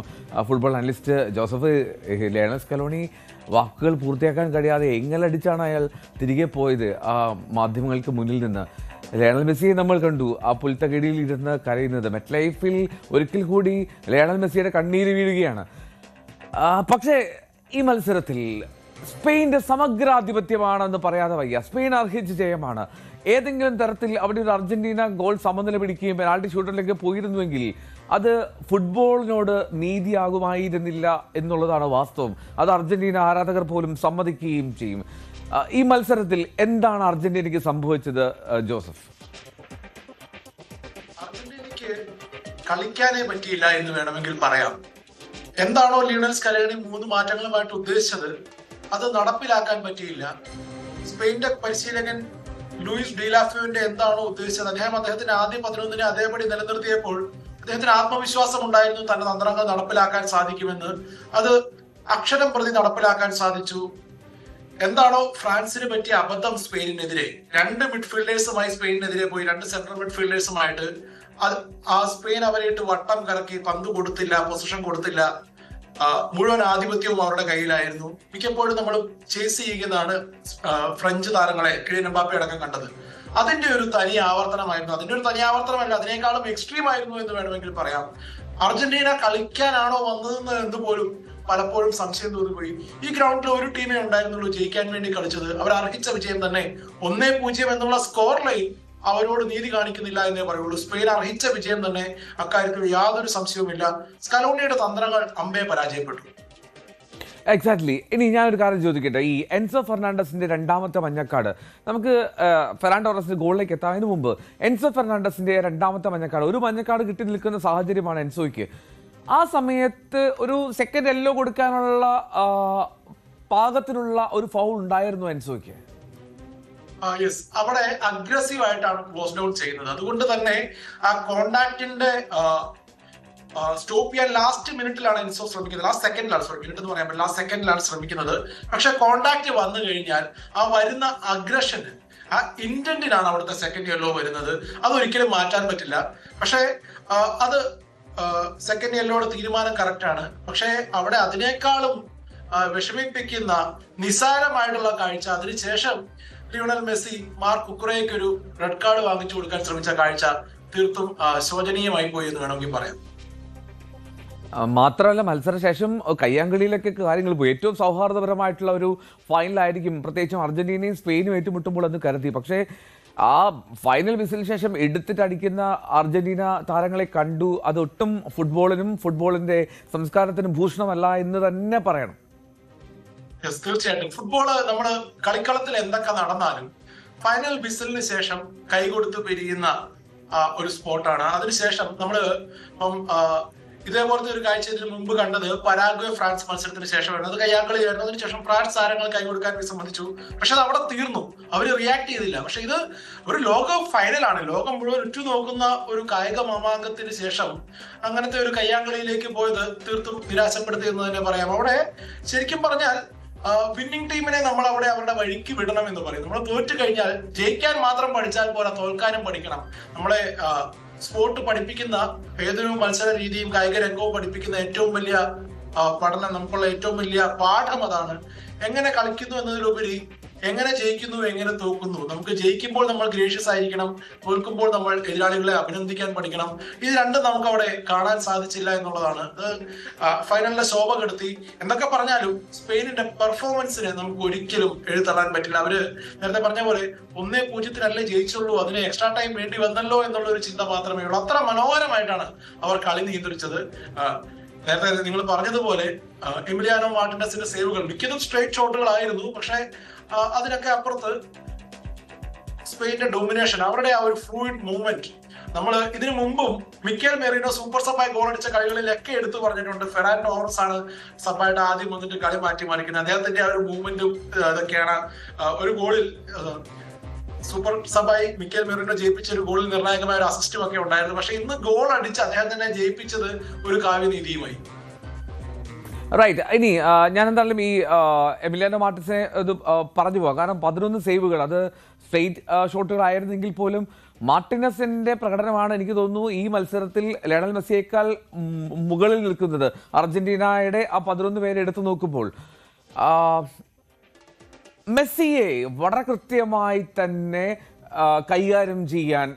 football analyst. Joseph, Lionel Scaloni വാക്കുകൾ പൂർത്തിയാക്കാൻ കഴിയാതെ എങ്ങലടിച്ചാണ് അയാൾ തിരികെ പോയത് മാധ്യമങ്ങൾക്ക് മുന്നിൽ നിന്ന്. ലയണൽ മെസ്സിയെ നമ്മൾ കണ്ടു ആ പുൽത്തകിടിയിൽ ഇരുന്ന് കരയുന്നത്. മെറ്റ് ലൈഫിൽ ഒരിക്കൽ കൂടി ലയണൽ മെസ്സിയുടെ കണ്ണീര് വീഴുകയാണ്. പക്ഷേ ഈ മത്സരത്തിൽ സ്പെയിൻ്റെ സമഗ്രാധിപത്യമാണെന്ന് പറയാതെ വയ്യ. സ്പെയിൻ അർഹിച്ച ജയമാണ്. ഏതെങ്കിലും തരത്തിൽ അവിടെ ഒരു അർജന്റീന ഗോൾ സമനില പിടിക്കുകയും പെനാൾട്ടി ഷൂട്ടറിലേക്ക് പോയിരുന്നുവെങ്കിൽ അത് ഫുട്ബോളിനോട് നീതിയാകുമായിരുന്നില്ല എന്നുള്ളതാണ് വാസ്തവം. അത് അർജന്റീന ആരാധകർ പോലും സമ്മതിക്കുകയും ചെയ്യും. ഈ മത്സരത്തിൽ എന്താണ് അർജന്റീനയ്ക്ക് സംഭവിച്ചത് ജോസഫ്? അർജന്റീനയ്ക്ക് കളിക്കാനേ പറ്റിയില്ല എന്ന് വേണമെങ്കിൽ പറയാം. എന്താണോ ലിയണൽ സ്കലോണി 3 മാറ്റങ്ങളുമായിട്ട് ഉദ്ദേശിച്ചത് അത് നടപ്പിലാക്കാൻ പറ്റിയില്ല. സ്പെയിന്റെ പരിശീലകൻ ലൂയിസ് ഡിലാഫ്യൂവിന്റെ എന്താണോ ഉദ്ദേശിച്ചത് അദ്ദേഹത്തിന്റെ ആദ്യ 11 അതേപടി നിലനിർത്തിയപ്പോൾ അദ്ദേഹത്തിന് ആത്മവിശ്വാസം ഉണ്ടായിരുന്നു തന്റെ തന്ത്രങ്ങൾ നടപ്പിലാക്കാൻ സാധിക്കുമെന്ന്. അത് അക്ഷരം പ്രതി നടപ്പിലാക്കാൻ സാധിച്ചു. എന്താണോ ഫ്രാൻസിന് പറ്റിയ അബദ്ധം സ്പെയിനെതിരെ, 2 മിഡ്ഫീൽഡേഴ്സുമായി സ്പെയിനെതിരെ പോയി, 2 സെൻട്രൽ മിഡ്ഫീൽഡേഴ്സുമായിട്ട് ആ സ്പെയിൻ അവരായിട്ട് വട്ടം കറക്കി, പന്ത് കൊടുത്തില്ല, പൊസിഷൻ കൊടുത്തില്ല, മുഴുവൻ ആധിപത്യവും അവരുടെ കയ്യിലായിരുന്നു. മിക്കപ്പോഴും നമ്മൾ ചേസ് ചെയ്യുന്നതാണ് ഫ്രഞ്ച് താരങ്ങളെ, കിലിയൻ എംബാപ്പെ അടക്കം കണ്ടത്. അതിന്റെ ഒരു തനി ആവർത്തനമായിരുന്നു. അതിന്റെ ഒരു തനി ആവർത്തനമല്ല, അതിനേക്കാളും എക്സ്ട്രീം ആയിരുന്നു എന്ന് വേണമെങ്കിൽ പറയാം. അർജന്റീന കളിക്കാനാണോ വന്നതെന്ന് എന്തുപോലും പലപ്പോഴും സംശയം തോന്നിപ്പോയി. ഈ ഗ്രൗണ്ടിൽ ഒരു ടീമേ ഉണ്ടായിരുന്നുള്ളൂ ജയിക്കാൻ വേണ്ടി കളിച്ചത്. അവർ അർഹിച്ച വിജയം തന്നെ. 1-0 എന്നുള്ള സ്കോർ ലൈൻ അവരോട് നീതി കാണിക്കുന്നില്ല എന്നേ പറയുള്ളൂ. സ്പെയിൻ അർഹിച്ച വിജയം തന്നെ, അക്കാര്യത്തിൽ യാതൊരു സംശയവുമില്ല. സ്കലോണിയുടെ തന്ത്രങ്ങൾ അമ്പേ പരാജയപ്പെട്ടു. എക്സാക്ട്ലി. ഇനി ഞാനൊരു കാര്യം ചോദിക്കട്ടെ, ഈ എൻസോ ഫെർണാണ്ടസിന്റെ 2ാമത്തെ മഞ്ഞക്കാട്, നമുക്ക് ഫെറാൻ ടോറസിന്റെ ഗോളിലേക്ക് എത്താതിനു മുമ്പ് എൻസോ ഫെർണാണ്ടസിന്റെ 2ാമത്തെ മഞ്ഞക്കാട്, ഒരു മഞ്ഞക്കാട് കിട്ടി നിൽക്കുന്ന സാഹചര്യമാണ് എൻസോയ്ക്ക്. ആ സമയത്ത് ഒരു സെക്കൻഡ് യെല്ലോ കൊടുക്കാനുള്ള പാകത്തിനുള്ള ഒരു ഫൗൾ ഉണ്ടായിരുന്നു എൻസോയ്ക്ക്. യെസ്, അവിടെ അഗ്രസീവ് ആയിട്ടാണ് ക്ലോസ് ഡൗൺ ചെയ്യുന്നത്. അതുകൊണ്ട് തന്നെ ആ കോണ്ടാക്ടിന്റെ സ്റ്റോപ്പ് ചെയ്യാൻ ലാസ്റ്റ് മിനിറ്റിലാണ് എൻസോ ശ്രമിക്കുന്നത്. ലാസ്റ്റ് സെക്കൻഡിലാണ്, മിനിറ്റ് എന്ന് പറയാൻ പറ്റില്ല, ലാസ്റ്റ് സെക്കൻഡിലാണ് ശ്രമിക്കുന്നത്. പക്ഷെ കോണ്ടാക്ട് വന്നു കഴിഞ്ഞാൽ ആ വരുന്ന അഗ്രഷന്, ആ ഇന്റന്റിനാണ് അവിടുത്തെ സെക്കൻഡ് യെല്ലോ വരുന്നത്. അതൊരിക്കലും മാറ്റാൻ പറ്റില്ല. പക്ഷെ അത് സെക്കൻഡ് യെല്ലോയുടെ തീരുമാനം കറക്റ്റ് ആണ്. പക്ഷെ അവിടെ അതിനേക്കാളും വിഷമിപ്പിക്കുന്ന നിസാരമായിട്ടുള്ള കാഴ്ച, അതിനുശേഷം ലിയോണൽ മെസ്സി മാർക്ക് കുക്കുറേക്ക് ഒരു റെഡ് കാർഡ് വാങ്ങിച്ചു കൊടുക്കാൻ ശ്രമിച്ച കാഴ്ച തീർത്തും ശോചനീയമായി പോയി എന്ന് വേണമെങ്കിൽ പറയാം. മാത്രമല്ല മത്സരശേഷം കയ്യാങ്കളിയിലൊക്കെ കാര്യങ്ങൾ പോയി. ഏറ്റവും സൗഹാർദ്ദപരമായിട്ടുള്ള ഒരു ഫൈനലായിരിക്കും പ്രത്യേകിച്ചും അർജന്റീനയും സ്പെയിനും ഏറ്റുമുട്ടുമ്പോൾ എന്ന് കരുതി. പക്ഷേ ആ ഫൈനൽ വിസിലിന് ശേഷം എടുത്തിട്ടടിക്കുന്ന അർജന്റീന താരങ്ങളെ കണ്ടു. അതൊട്ടും ഫുട്ബോളിനും ഫുട്ബോളിന്റെ സംസ്കാരത്തിനും ഭൂഷണമല്ല എന്ന് തന്നെ പറയണം. തീർച്ചയായിട്ടും ഫുട്ബോള് നമ്മുടെ കളിക്കളത്തിൽ എന്തൊക്കെ നടന്നാലും ഫൈനൽ വിസിലിന് ശേഷം കൈകൊടുത്ത് പിരിയുന്ന ഒരു സ്പോട്ടാണ്. അതിനുശേഷം നമ്മള് ഇപ്പം ഇതേപോലത്തെ ഒരു കാഴ്ച ഇതിന് മുമ്പ് കണ്ടത് പരാഗ്വേ ഫ്രാൻസ് മത്സരത്തിന് ശേഷമാണ്. അത് കയ്യാങ്കളിയായിരുന്നു. അതിനുശേഷം ഫ്രാൻസ് താരങ്ങൾ കൈകൊടുക്കാൻ വിസമ്മതിച്ചു. പക്ഷെ അത് അവിടെ തീർന്നു, അവര് റിയാക്ട് ചെയ്തില്ല. പക്ഷെ ഇത് ഒരു ലോക ഫൈനലാണ്, ലോകം മുഴുവൻ ഉറ്റുനോക്കുന്ന ഒരു കായിക മാമാങ്കത്തിന് ശേഷം അങ്ങനത്തെ ഒരു കയ്യാങ്കളിയിലേക്ക് പോയത് തീർത്തും നിരാശപ്പെടുത്തി എന്ന് തന്നെ പറയാം. അവിടെ ശരിക്കും പറഞ്ഞാൽ വിന്നിംഗ് ടീമിനെ നമ്മൾ അവിടെ അവരുടെ വഴിക്ക് വിടണം എന്ന് പറയും. നമ്മൾ തോറ്റു കഴിഞ്ഞാൽ ജയിക്കാൻ മാത്രം പഠിച്ചാൽ പോരാ, തോൽക്കാനും പഠിക്കണം. നമ്മളെ സ്പോർട്ട് പഠിപ്പിക്കുന്ന ഏതൊരു മത്സര രീതിയും കായിക രംഗവും പഠിപ്പിക്കുന്ന ഏറ്റവും വലിയ പഠനം, നമുക്കുള്ള ഏറ്റവും വലിയ പാഠം അതാണ്. എങ്ങനെ കളിക്കുന്നു എന്നതിലുപരി എങ്ങനെ ജയിക്കുന്നു, എങ്ങനെ തോക്കുന്നു. നമുക്ക് ജയിക്കുമ്പോൾ നമ്മൾ ഗ്രേഷ്യസ് ആയിരിക്കണം, തോൽക്കുമ്പോൾ നമ്മൾ എതിരാളികളെ അഭിനന്ദിക്കാൻ പഠിക്കണം. ഇത് രണ്ടും നമുക്ക് അവിടെ കാണാൻ സാധിച്ചില്ല എന്നുള്ളതാണ് ഫൈനലിലെ ശോഭ കെടുത്തി. എന്തൊക്കെ പറഞ്ഞാലും സ്പെയിനിന്റെ പെർഫോമൻസിനെ നമുക്ക് ഒരിക്കലും എഴുതള്ളാൻ പറ്റില്ല. അവര് നേരത്തെ പറഞ്ഞ പോലെ 1-0 ജയിച്ചുള്ളൂ, അതിന് എക്സ്ട്രാ ടൈം വേണ്ടി വന്നല്ലോ എന്നുള്ള ഒരു ചിന്ത മാത്രമേ ഉള്ളൂ. അത്ര മനോഹരമായിട്ടാണ് അവർ കളി നിയന്ത്രിച്ചത്. നേരത്തെ നിങ്ങൾ പറഞ്ഞതുപോലെ എമിലിയാനോ മാർട്ടിനസിന്റെ സേവുകൾ മിക്കതും സ്ട്രേറ്റ് ഷോട്ടുകളായിരുന്നു. പക്ഷെ അതിനൊക്കെ അപ്പുറത്ത് സ്പെയിന്റെ ഡൊമിനേഷൻ, അവരുടെ ആ ഒരു ഫ്ലൂയിഡ് മൂവ്മെന്റ്, നമ്മൾ ഇതിനു മുമ്പും മിക്കേൽ മെറീനോ സൂപ്പർ സബായി ഗോൾ അടിച്ച കളികളിലൊക്കെ എടുത്തു പറഞ്ഞിട്ടുണ്ട്. ഫെറാൻ ടോറസ് ആണ് സബായിട്ട് ആദ്യം വന്നിട്ട് കളി മാറ്റിമറിക്കുന്നത്. അദ്ദേഹത്തിന്റെ ആ ഒരു മൂവ്മെന്റും ഇതൊക്കെയാണ് ഒരു ഗോളിൽ സൂപ്പർ സബായി മിക്കേൽ മെറീനോ ജയിപ്പിച്ച ഒരു ഗോളിൽ നിർണായകമായ ഒരു അസിസ്റ്റും ഒക്കെ ഉണ്ടായിരുന്നു. പക്ഷെ ഇന്ന് ഗോൾ അടിച്ച് അദ്ദേഹം തന്നെ ജയിപ്പിച്ചത് ഒരു കാവ്യനീതിയുമായി. റൈറ്റ്. ഇനി ഞാൻ എന്തായാലും ഈ എമിലിയാനോ മാർട്ടിനെ ഇത് പറഞ്ഞു പോകാം. കാരണം 11 സേവുകൾ, അത് സ്ട്രെയിറ്റ് ഷോട്ടുകളായിരുന്നെങ്കിൽ പോലും മാർട്ടിനസിന്റെ പ്രകടനമാണ് എനിക്ക് തോന്നുന്നു ഈ മത്സരത്തിൽ ലയണൽ മെസ്സിയേക്കാൾ മുകളിൽ നിൽക്കുന്നത്. അർജന്റീനയുടെ ആ 11 പേരെ എടുത്തു നോക്കുമ്പോൾ മെസ്സിയെ വളരെ കൃത്യമായി തന്നെ കൈകാര്യം ചെയ്യാൻ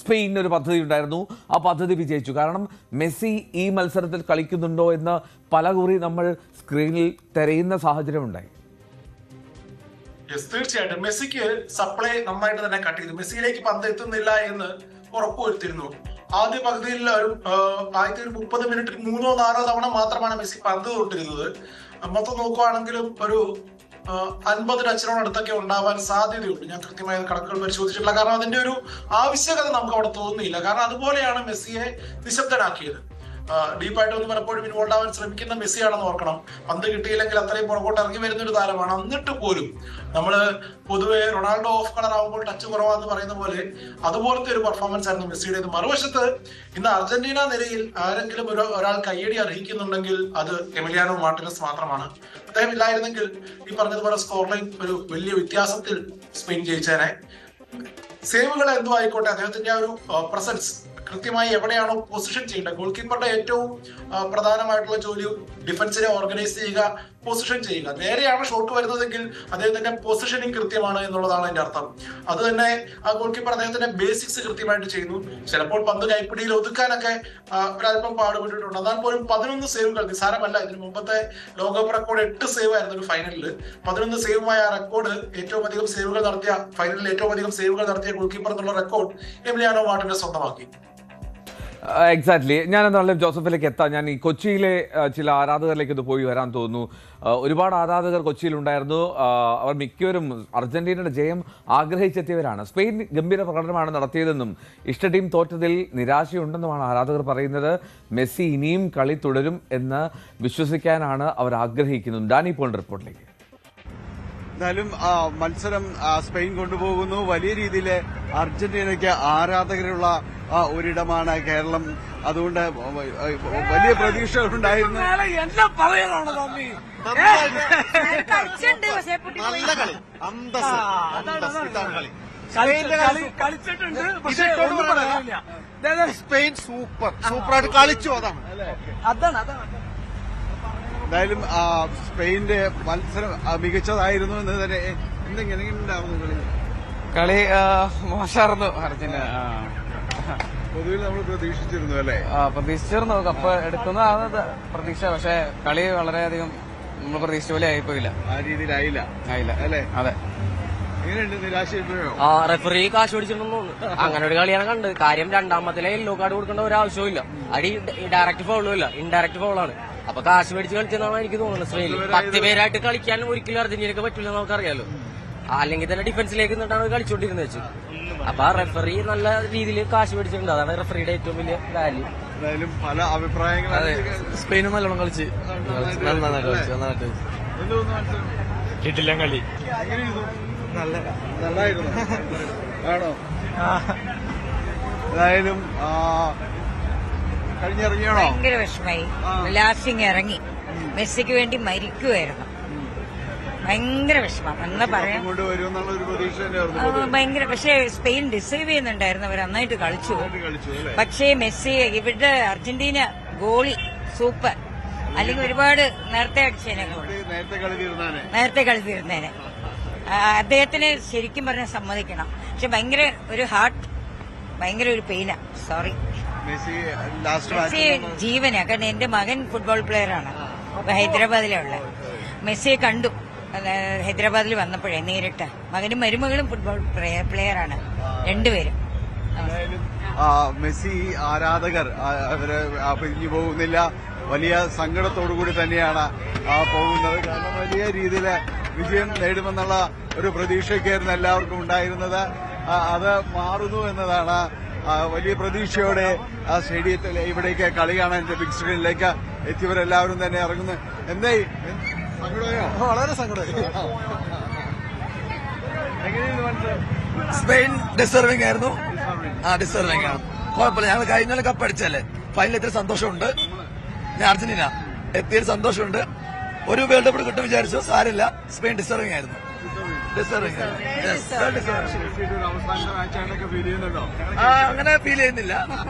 സ്പെയിനിന് ഒരു പദ്ധതി ഉണ്ടായിരുന്നു. ആ പദ്ധതി വിജയിച്ചു. കാരണം മെസ്സി ഈ മത്സരത്തിൽ കളിക്കുന്നുണ്ടോ എന്ന് പലകുറി നമ്മൾ സ്ക്രീനിൽ തിരയുന്ന സാഹചര്യം ഉണ്ടായി. തീർച്ചയായിട്ടും മെസ്സിക്ക് സപ്ലൈ നന്നായിട്ട് തന്നെ കട്ട് ചെയ്തു. മെസ്സിയിലേക്ക് പന്ത് എത്തുന്നില്ല എന്ന് ഉറപ്പുവരുത്തിയിരുന്നു. ആദ്യ പകുതിയിൽ ആദ്യത്തെ ഒരു 30 മിനിറ്റിൽ 3-4 തവണ മാത്രമാണ് മെസ്സി പന്ത് തൊട്ടിരുന്നത്. മൊത്തം നോക്കുവാണെങ്കിലും ഒരു 50 ടച്ചിനോടടുത്തൊക്കെ ഉണ്ടാവാൻ സാധ്യതയുണ്ട്. ഞാൻ കൃത്യമായ കണക്കുകൾ പരിശോധിച്ചിട്ടില്ല. കാരണം അതിന്റെ ഒരു ആവശ്യകത നമുക്ക് അവിടെ തോന്നുന്നില്ല. കാരണം അതുപോലെയാണ് മെസ്സിയെ നിശബ്ദനാക്കിയത്. ഡീപ്പായിട്ട് ഒന്ന് പലപ്പോഴും ഇൻവോൾവ് ആവാൻ ശ്രമിക്കുന്ന മെസ്സിയാണെന്ന് ഓർക്കണം. പന്ത് കിട്ടിയില്ലെങ്കിൽ അത്രയും പുറകോട്ട് ഇറങ്ങി വരുന്ന ഒരു താരമാണ്. എന്നിട്ട് പോലും നമ്മള് പൊതുവെ റൊണാൾഡോ ഓഫ് കളർ ആവുമ്പോൾ ടച്ച് കുറവാന്ന് പറയുന്ന പോലെ അതുപോലത്തെ ഒരു പെർഫോമൻസ് ആയിരുന്നു മെസ്സിയുടേത്. മറുവശത്ത് ഇന്ന് അർജന്റീന നിരയിൽ ആരെങ്കിലും ഒരാൾ കയ്യടി അർഹിക്കുന്നുണ്ടെങ്കിൽ അത് എമിലിയാനോ മാർട്ടിനസ് മാത്രമാണ്. അദ്ദേഹം ഇല്ലായിരുന്നെങ്കിൽ ഈ പറഞ്ഞതുപോലെ സ്കോർ ലൈൻ ഒരു വലിയ വ്യത്യാസത്തിൽ സ്പെയിൻ ജയിച്ചേനെ. സേവുകൾ എന്തോ ആയിക്കോട്ടെ, അദ്ദേഹത്തിന്റെ ആ ഒരു പ്രസൻസ്, കൃത്യമായി എവിടെയാണോ പൊസിഷൻ ചെയ്യേണ്ടത്. ഗോൾ കീപ്പറുടെ ഏറ്റവും പ്രധാനമായിട്ടുള്ള ജോലി ഡിഫൻസിനെ ഓർഗനൈസ് ചെയ്യുക, പൊസിഷൻ ചെയ്യുക. നേരെയാണ് ഷോട്ട് വരുന്നതെങ്കിൽ അദ്ദേഹത്തിന്റെ പൊസിഷനിങ് കൃത്യമാണ് എന്നുള്ളതാണ് അതിന്റെ അർത്ഥം. അത് തന്നെ ആ ഗോൾ കീപ്പർ അദ്ദേഹത്തിന്റെ ബേസിക്സ് കൃത്യമായിട്ട് ചെയ്യുന്നു. ചിലപ്പോൾ പന്ത് കൈപ്പിടിയിൽ ഒതുക്കാനൊക്കെ ഒരല്പം പാടുപെട്ടിട്ടുണ്ട്. എന്നാൽ പോലും 11 സേവുകൾ നിസ്സാരമല്ല. ഇതിന് മുമ്പത്തെ ലോകകപ്പ് റെക്കോർഡ് 8 സേവ് ആയിരുന്നു ഒരു ഫൈനലിൽ. 11 സേവുമായ ആ റെക്കോർഡ്, ഏറ്റവും അധികം സേവുകൾ നടത്തിയ, ഫൈനലിൽ ഏറ്റവും അധികം സേവുകൾ നടത്തിയ ഗോൾ കീപ്പർ എന്നുള്ള റെക്കോർഡ് എമിലിയാനോ മാർട്ടിനസ് സ്വന്തമാക്കി. എക്സാക്ട്ലി. ഞാൻ എന്തായാലും ജോസഫിലേക്ക് എത്താം. ഞാൻ ഈ കൊച്ചിയിലെ ചില ആരാധകരിലേക്ക് ഇത് പോയി വരാൻ തോന്നുന്നു. ഒരുപാട് ആരാധകർ കൊച്ചിയിലുണ്ടായിരുന്നു. അവർ മിക്കവരും അർജന്റീനയുടെ ജയം ആഗ്രഹിച്ചെത്തിയവരാണ്. സ്പെയിൻ ഗംഭീര പ്രകടനമാണ് നടത്തിയതെന്നും ഇഷ്ട ടീം തോറ്റതിൽ നിരാശയുണ്ടെന്നുമാണ് ആരാധകർ പറയുന്നത്. മെസ്സി ഇനിയും കളി തുടരും എന്ന് വിശ്വസിക്കാനാണ് അവർ ആഗ്രഹിക്കുന്നത്. ഡാനി പോൾ റിപ്പോർട്ടിലേക്ക്. എന്തായാലും മത്സരം സ്പെയിൻ കൊണ്ടുപോകുന്നു. വലിയ രീതിയിൽ അർജന്റീനയ്ക്ക് ആരാധകരുള്ള ഒരിടമാണ് കേരളം. അതുകൊണ്ട് വലിയ പ്രതീക്ഷകളുണ്ടായിരുന്നു. നല്ല കളി, അന്തസ്, സ്പെയിൻ സൂപ്പറായിട്ട് കളിച്ചു. അതാണ് എന്തായാലും സ്പെയിന്റെ മത്സരം മികച്ചതായിരുന്നു എന്ന് തന്നെ. എന്തെങ്കിലും കളി മോശമായിരുന്നു. അർജന്റീന പൊതുവിൽ നമ്മൾ പ്രതീക്ഷിച്ചിരുന്നു അല്ലേ? പ്രതീക്ഷിച്ചിരുന്നു കപ്പ് എടുക്കുന്നതാണ് പ്രതീക്ഷ. പക്ഷെ കളി വളരെയധികം നമ്മൾ പ്രതീക്ഷിച്ച പോലെ ആയിപ്പോയില്ല. ആ രീതിയിലായില്ല അല്ലേ? അതെ. എങ്ങനെയുണ്ട്? നിരാശയോ? റെഫറി കാശ് പിടിച്ചിട്ടുണ്ടെന്ന് തോന്നുന്നു. അങ്ങനെ ഒരു കളിയാണ് കണ്ടത്. കാര്യം രണ്ടാമത്തിലെ യെല്ലോ കാർഡ് കൊടുക്കേണ്ട ഒരു ആവശ്യവും ഇല്ല. അടി ഡയറക്റ്റ് ഫൗളും ഇല്ല, ഇൻഡയറക്റ്റ് ഫൗളാണ്. അപ്പൊ കാശ് മേടിച്ച് കളിച്ചെന്നാണ് എനിക്ക് തോന്നുന്നത്. സ്പെയിനിൽ 10 പേരായിട്ട് കളിക്കാൻ ഒരിക്കലും അർജന്റീനക്ക് പറ്റില്ല, നമുക്കറിയാലോ. അല്ലെങ്കിൽ തന്നെ ഡിഫൻസിലേക്ക് നിന്നിട്ടാണ് കളിച്ചോണ്ടിരുന്നത് വെച്ചു. അപ്പൊ ആ റെഫറി നല്ല രീതിയിൽ കാശ് മേടിച്ചിട്ടുണ്ട്. അതാണ് റെഫറിയുടെ ഏറ്റവും വലിയ വാല്യൂ. എന്തായാലും പല അഭിപ്രായങ്ങളും. സ്പെയിനും നല്ലോണം കളിച്ച് നന്നായിട്ട് കിട്ടില്ല കളി നല്ലായിരുന്നു. ആണോ? എന്തായാലും കഴിഞ്ഞിറങ്ങിയാണോ? ഭയങ്കര വിഷമായി. ലാസ്റ്റിങ് ഇറങ്ങി മെസ്സിക്ക് വേണ്ടി മരിക്കുമായിരുന്നു. ഭയങ്കര വിഷമം എന്നാ പറയാം. ഭയങ്കര. പക്ഷേ സ്പെയിൻ ഡിസേർവ് ചെയ്യുന്നുണ്ടായിരുന്നു. അവർ നന്നായിട്ട് കളിച്ചു. പക്ഷേ മെസ്സി ഇവിടെ അർജന്റീന ഗോളി സൂപ്പർ. അല്ലെങ്കിൽ ഒരുപാട് നേരത്തെ അടിച്ചേനെ. നേരത്തെ കളി തീർന്നേനെ. അദ്ദേഹത്തിന് ശരിക്കും പറഞ്ഞാൽ സമ്മതിക്കണം. പക്ഷെ ഭയങ്കര ഒരു ഹാർട്ട്, ഭയങ്കര ഒരു പെയിനാ. സോറി. മെസ്സി ജീവനാ. കാരണം എന്റെ മകൻ ഫുട്ബോൾ പ്ലെയറാണ്. ഹൈദരാബാദിലുള്ള. മെസ്സിയെ കണ്ടു ഹൈദരാബാദിൽ വന്നപ്പോഴേ നേരിട്ട്. മകനും മരുമകളും ഫുട്ബോൾ പ്ലെയറാണ് രണ്ടുപേരും. മെസ്സി ആരാധകർ അവര് പിരിഞ്ഞു പോകുന്നില്ല. വലിയ സങ്കടത്തോടു കൂടി തന്നെയാണ് പോകുന്നത്. കാരണം വലിയ രീതിയിൽ വിജയം നേടുമെന്നുള്ള ഒരു പ്രതീക്ഷയ്ക്കായിരുന്നു എല്ലാവർക്കും ഉണ്ടായിരുന്നത്. അത് മാറുന്നു എന്നതാണ്. വലിയ പ്രതീക്ഷയോടെ ആ സ്റ്റേഡിയത്തിൽ ഇവിടേക്ക് കളി കാണാൻ ബിഗ് സ്ക്രീനിലേക്ക് എത്തിയവരെല്ലാവരും തന്നെ ഇറങ്ങുന്നു. എന്തായി? സങ്കടമായോ? വളരെ സങ്കടമായി. എങ്ങനെയാണ് മനസ്സിലായി? സ്പെയിൻ ഡിസർവിംഗ് ആയിരുന്നു. ഡിസർവിംഗ് ആണ്. കുഴപ്പമില്ല. ഞങ്ങൾ കഴിഞ്ഞ കപ്പ് അടിച്ചല്ലേ. ഫൈനൽ എത്തിയ സന്തോഷമുണ്ട്. ഞാൻ അർജന്റീന എത്തിയൊരു സന്തോഷമുണ്ട്. ഒരു വേൾഡ് കപ്പ് കിട്ടും വിചാരിച്ചു. സാരില്ല. സ്പെയിൻ ഡിസർവിംഗ് ആയിരുന്നു. അങ്ങനെ ഫീൽ ചെയ്യുന്നില്ല.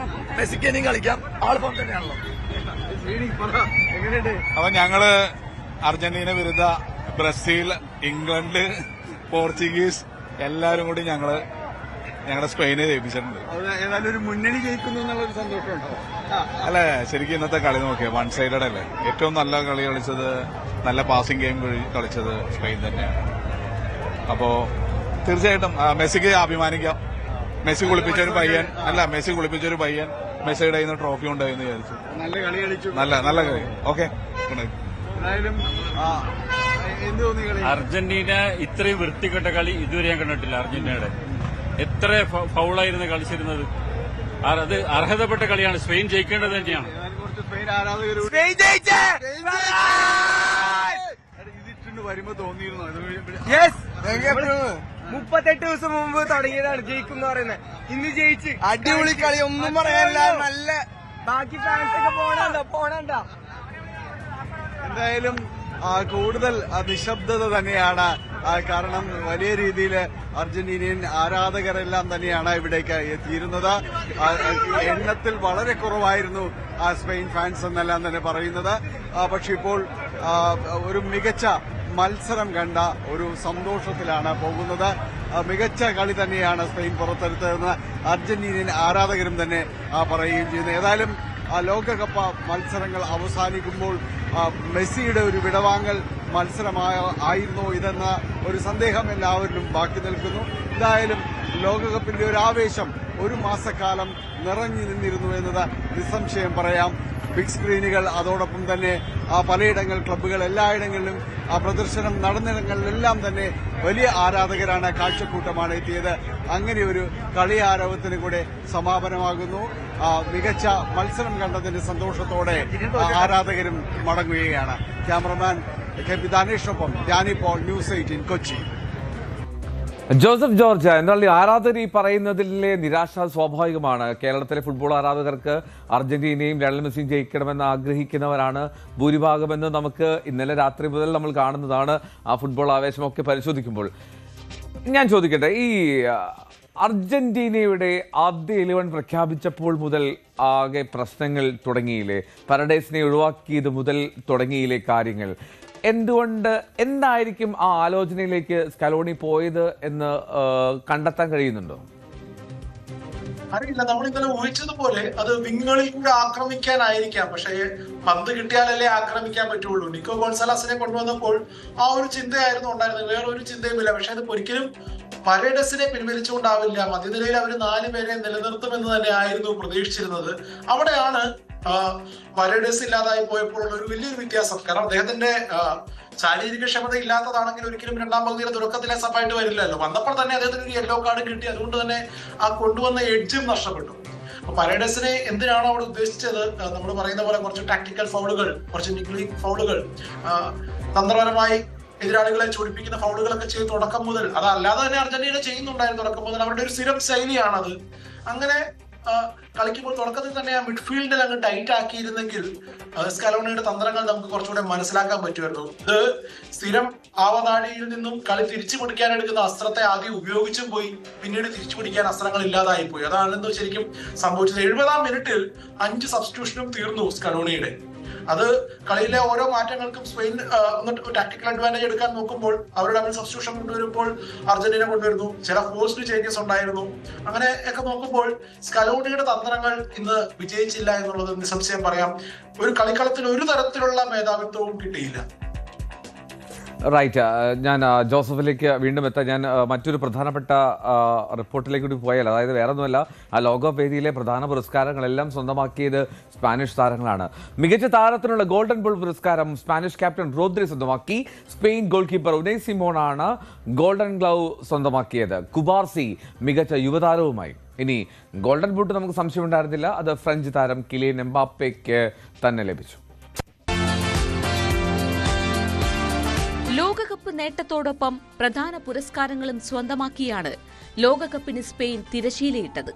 മെസ്സിക്ക് ഇനിയും കളിക്കാം. ആൾപ്പം തന്നെയാണല്ലോ. അപ്പൊ ഞങ്ങള് അർജന്റീന വിരുദ്ധ ബ്രസീൽ, ഇംഗ്ലണ്ട്, പോർച്ചുഗീസ് എല്ലാരും കൂടി ഞങ്ങളുടെ സ്പെയിനെ ജയിപ്പിച്ചിട്ടുണ്ട്. ഏതായാലും ഒരു മുന്നണി ജയിക്കുന്നു എന്നുള്ളൊരു സന്തോഷമുണ്ടോ? അല്ലെ, ശരിക്കും ഇന്നത്തെ കളി നോക്കിയ വൺ സൈഡഡ് അല്ലേ. ഏറ്റവും നല്ല കളി കളിച്ചത്, നല്ല പാസിംഗ് ഗെയിം കളിച്ചത് സ്പെയിൻ തന്നെയാണ്. അപ്പോ തീർച്ചയായിട്ടും മെസ്സിക്ക് അഭിമാനിക്കാം. മെസ്സി കുളിപ്പിച്ചൊരു പയ്യൻ മെസ്സിയുടെ കയ്യിൽ നിന്ന് ട്രോഫി ഉണ്ടായെന്ന് വിചാരിച്ചു. നല്ല കളി കളിച്ചു. നല്ല കളി. ഓക്കെ. അർജന്റീന ഇത്രയും വൃത്തികെട്ട കളി ഇതുവരെ ഞാൻ കണ്ടിട്ടില്ല. അർജന്റീനയുടെ എത്ര ഫൗളായിരുന്നു കളിച്ചിരുന്നത്. അത് അർഹതപ്പെട്ട കളിയാണ്. സ്പെയിൻ ജയിക്കേണ്ടത് തന്നെയാണ്. വരുമ്പോ തോന്നിയിരുന്നു 38 ദിവസം മുമ്പ് തുടങ്ങിയതാണ് ജയിക്കും എന്ന് പറയുന്നത്. ഇന്ന് ജയിച്ച് അടിപൊളി കളി. ഒന്നും പറയാനില്ല. നല്ല ബാക്കി ഫാൻസ് ഒക്കെ പോണണ്ട. എന്തായാലും കൂടുതൽ നിശബ്ദത തന്നെയാണ്. കാരണം വലിയ രീതിയിൽ അർജന്റീനിയൻ ആരാധകരെല്ലാം തന്നെയാണ് ഇവിടേക്ക് എത്തിയിരുന്നത്. എണ്ണത്തിൽ വളരെ കുറവായിരുന്നു സ്പെയിൻ ഫാൻസ് എന്നെല്ലാം തന്നെ പറയുന്നത്. പക്ഷെ ഇപ്പോൾ ഒരു മികച്ച മത്സരം കണ്ട ഒരു സന്തോഷത്തിലാണ് പോകുന്നത്. മികച്ച കളി തന്നെയാണ് സ്പെയിൻ പുറത്തെടുത്തതെന്ന് അർജന്റീനിയൻ ആരാധകരും തന്നെ പറയുകയും ചെയ്യുന്നു. ഏതായാലും ലോകകപ്പ് മത്സരങ്ങൾ അവസാനിക്കുമ്പോൾ മെസ്സിയുടെ ഒരു വിടവാങ്ങൽ മത്സരമായിരുന്നോ ഇതെന്ന ഒരു സന്ദേഹം എല്ലാവരിലും ബാക്കി നിൽക്കുന്നു. എന്തായാലും ലോകകപ്പിന്റെ ഒരു ആവേശം ഒരു മാസക്കാലം നിറഞ്ഞു നിന്നിരുന്നു എന്നത് നിസ്സംശയം പറയാം. ബിഗ് സ്ക്രീനുകൾ, അതോടൊപ്പം തന്നെ പലയിടങ്ങൾ, ക്ലബ്ബുകൾ, എല്ലായിടങ്ങളിലും പ്രദർശനം നടന്നിടങ്ങളിലെല്ലാം തന്നെ വലിയ ആരാധകരാണ്, കാഴ്ചക്കൂട്ടമാണ് എത്തിയത്. അങ്ങനെ ഒരു കളി ആരവത്തിന് കൂടെ സമാപനമാകുന്നു. മികച്ച മത്സരം കണ്ടതിന്റെ സന്തോഷത്തോടെ ആരാധകരും മടങ്ങുകയാണ്. ക്യാമറമാൻ കെ പി ദാനേഷിനൊപ്പം ഡാനി പോൾ, ന്യൂസ് 18 കൊച്ചി. ജോസഫ് ജോർജ്, എന്നാൽ ആരാധകർ ഈ പറയുന്നതിലെ നിരാശ സ്വാഭാവികമാണ്. കേരളത്തിലെ ഫുട്ബോൾ ആരാധകർക്ക് അർജന്റീനയും ലയണൽ മെസ്സിയും ജയിക്കണമെന്ന് ആഗ്രഹിക്കുന്നവരാണ് ഭൂരിഭാഗമെന്ന് നമുക്ക് ഇന്നലെ രാത്രി മുതൽ നമ്മൾ കാണുന്നതാണ്. ആ ഫുട്ബോൾ ആവേശമൊക്കെ പരിശോധിക്കുമ്പോൾ ഞാൻ ചോദിക്കട്ടെ, ഈ അർജന്റീനയുടെ ആദ്യ 11 പ്രഖ്യാപിച്ചപ്പോൾ മുതൽ ആകെ പ്രശ്നങ്ങൾ തുടങ്ങിയില്ലേ? പാരഡൈസിനെ ഒഴിവാക്കിയത് മുതൽ തുടങ്ങിയില്ലേ കാര്യങ്ങൾ? എന്തായിരിക്കും ആ ആലോചനയിലേക്ക് സ്കലോണി പോയത് എന്ന് കണ്ടെത്താൻ കഴിയുന്നുണ്ടോ? അറിയില്ല. നമ്മൾ ഇന്നലെ ഊഹിച്ചതുപോലെ അത് വിങ്ങുകളിൽ കൂടെ ആക്രമിക്കാനായിരിക്കാം. പക്ഷേ പന്ത് കിട്ടിയാലല്ലേ ആക്രമിക്കാൻ പറ്റുള്ളൂ. നിക്കോ ഗോൺസാലസിനെ കൊണ്ടുവന്നപ്പോൾ ആ ഒരു ചിന്തയായിരുന്നു ഉണ്ടായിരുന്നത്, വേറെ ഒരു ചിന്തയുമില്ല. പക്ഷെ അത് ഒരിക്കലും പരേഡസിനെ പിൻവലിച്ചുകൊണ്ടാവില്ല. മധ്യനിരയിൽ അവർ 4 പേരെ നിലനിർത്തുമെന്ന് തന്നെ ആയിരുന്നു പ്രതീക്ഷിച്ചിരുന്നത്. അവിടെയാണ് പരേഡേഴ്സ് ഇല്ലാതായി പോയപ്പോൾ ഒരു വലിയൊരു വ്യത്യാസം. കാരണം അദ്ദേഹത്തിന്റെ ശാരീരിക ക്ഷമത ഇല്ലാത്തതാണെങ്കിൽ ഒരിക്കലും രണ്ടാം പകുതിയുടെ തുടക്കത്തിലെ സഫായിട്ട് വരില്ലല്ലോ. വന്നപ്പോൾ തന്നെ അദ്ദേഹത്തിന് ഒരു യെല്ലോ കാർഡ് കിട്ടി. അതുകൊണ്ട് തന്നെ ആ കൊണ്ടുവന്ന എഡ്ജും നഷ്ടപ്പെട്ടു. അപ്പൊ പരേഡേഴ്സിനെ എന്തിനാണ് അവിടെ ഉദ്ദേശിച്ചത്? നമ്മൾ പറയുന്ന പോലെ കുറച്ച് ടാക്ടിക്കൽ ഫൗളുകൾ, കുറച്ച് നിഗ്ലിംഗ് ഫൗളുകൾ, തന്ത്രപരമായി എതിരാളികളെ ചൊടിപ്പിക്കുന്ന ഫൗളുകളൊക്കെ ചെയ്ത് തുടക്കം മുതൽ, അതല്ലാതെ തന്നെ അർജന്റീന ചെയ്യുന്നുണ്ടായിരുന്നു തുടക്കം മുതൽ. അവരുടെ ഒരു സ്ഥിരം ശൈലിയാണത്. അങ്ങനെ കളിക്കുമ്പോൾ തുടക്കത്തിൽ തന്നെ ആ മിഡ്ഫീൽഡിൽ അങ്ങ് ടൈറ്റ് ആക്കിയിരുന്നെങ്കിൽ സ്കലോണിയുടെ തന്ത്രങ്ങൾ നമുക്ക് കുറച്ചുകൂടെ മനസ്സിലാക്കാൻ പറ്റുമായിരുന്നു. ഇത് സ്ഥിരം ആവനാഴിയിൽ നിന്നും കളി തിരിച്ചു പിടിക്കാൻ എടുക്കുന്ന അസ്ത്രത്തെ ആദ്യം ഉപയോഗിച്ചും പോയി, പിന്നീട് തിരിച്ചു പിടിക്കാൻ അസ്ത്രങ്ങൾ ഇല്ലാതായി പോയി. അതാണെന്ന് ശരിക്കും സംഭവിച്ചത്. 70-ാം മിനിറ്റിൽ 5 സബ്സ്റ്റിറ്റ്യൂഷനും തീർന്നു സ്കലോണിയുടെ. അത് കളിയിലെ ഓരോ മാറ്റങ്ങൾക്കും സ്പെയിൻ ടാക്ടിക്കൽ അഡ്വാൻറ്റേജ് എടുക്കാൻ നോക്കുമ്പോൾ അവരുടെ തമ്മിൽ സബ്സ്റ്റിറ്റ്യൂഷൻ കൊണ്ടുവരുമ്പോൾ അർജന്റീന കൊണ്ടുവരുന്നു. ചില ഫോഴ്സ്ഡ് ചേഞ്ചസ് ഉണ്ടായിരുന്നു. അങ്ങനെ ഒക്കെ നോക്കുമ്പോൾ സ്കലോണിയുടെ തന്ത്രങ്ങൾ ഇന്ന് വിജയിച്ചില്ല എന്നുള്ളത് നിസ്സംശയം പറയാം. ഒരു കളിക്കളത്തിൽ ഒരു തരത്തിലുള്ള മേധാവിത്വവും കിട്ടിയില്ല. റൈറ്റ്. ഞാൻ ജോസഫിലേക്ക് വീണ്ടും എത്താം. ഞാൻ മറ്റൊരു പ്രധാനപ്പെട്ട റിപ്പോർട്ടിലേക്ക് കൂടി പോയാൽ, അതായത് വേറെ ഒന്നുമല്ല, ആ ലോകകപ്പ് വേദിയിലെ പ്രധാന പുരസ്കാരങ്ങളെല്ലാം സ്വന്തമാക്കിയത് സ്പാനിഷ് താരങ്ങളാണ്. മികച്ച താരത്തിനുള്ള ഗോൾഡൻ ബോൾ പുരസ്കാരം സ്പാനിഷ് ക്യാപ്റ്റൻ റോദ്രി സ്വന്തമാക്കി. സ്പെയിൻ ഗോൾ കീപ്പർ ഉനൈ സിമോണാണ് ഗോൾഡൻ ഗ്ലൗ സ്വന്തമാക്കിയത്. കുബാർസി മികച്ച യുവതാരവുമായി. ഇനി ഗോൾഡൻ ബൂട്ട് നമുക്ക് സംശയമുണ്ടായിരുന്നില്ല, അത് ഫ്രഞ്ച് താരം കിലിയൻ എംബാപ്പയ്ക്ക് തന്നെ ലഭിച്ചു. ലോകകപ്പ് നേട്ടത്തോടൊപ്പം പ്രധാന പുരസ്കാരങ്ങളും സ്വന്തമാക്കിയാണ് ലോകകപ്പിന് സ്പെയിൻ തിരശ്ശീലയിട്ടത്.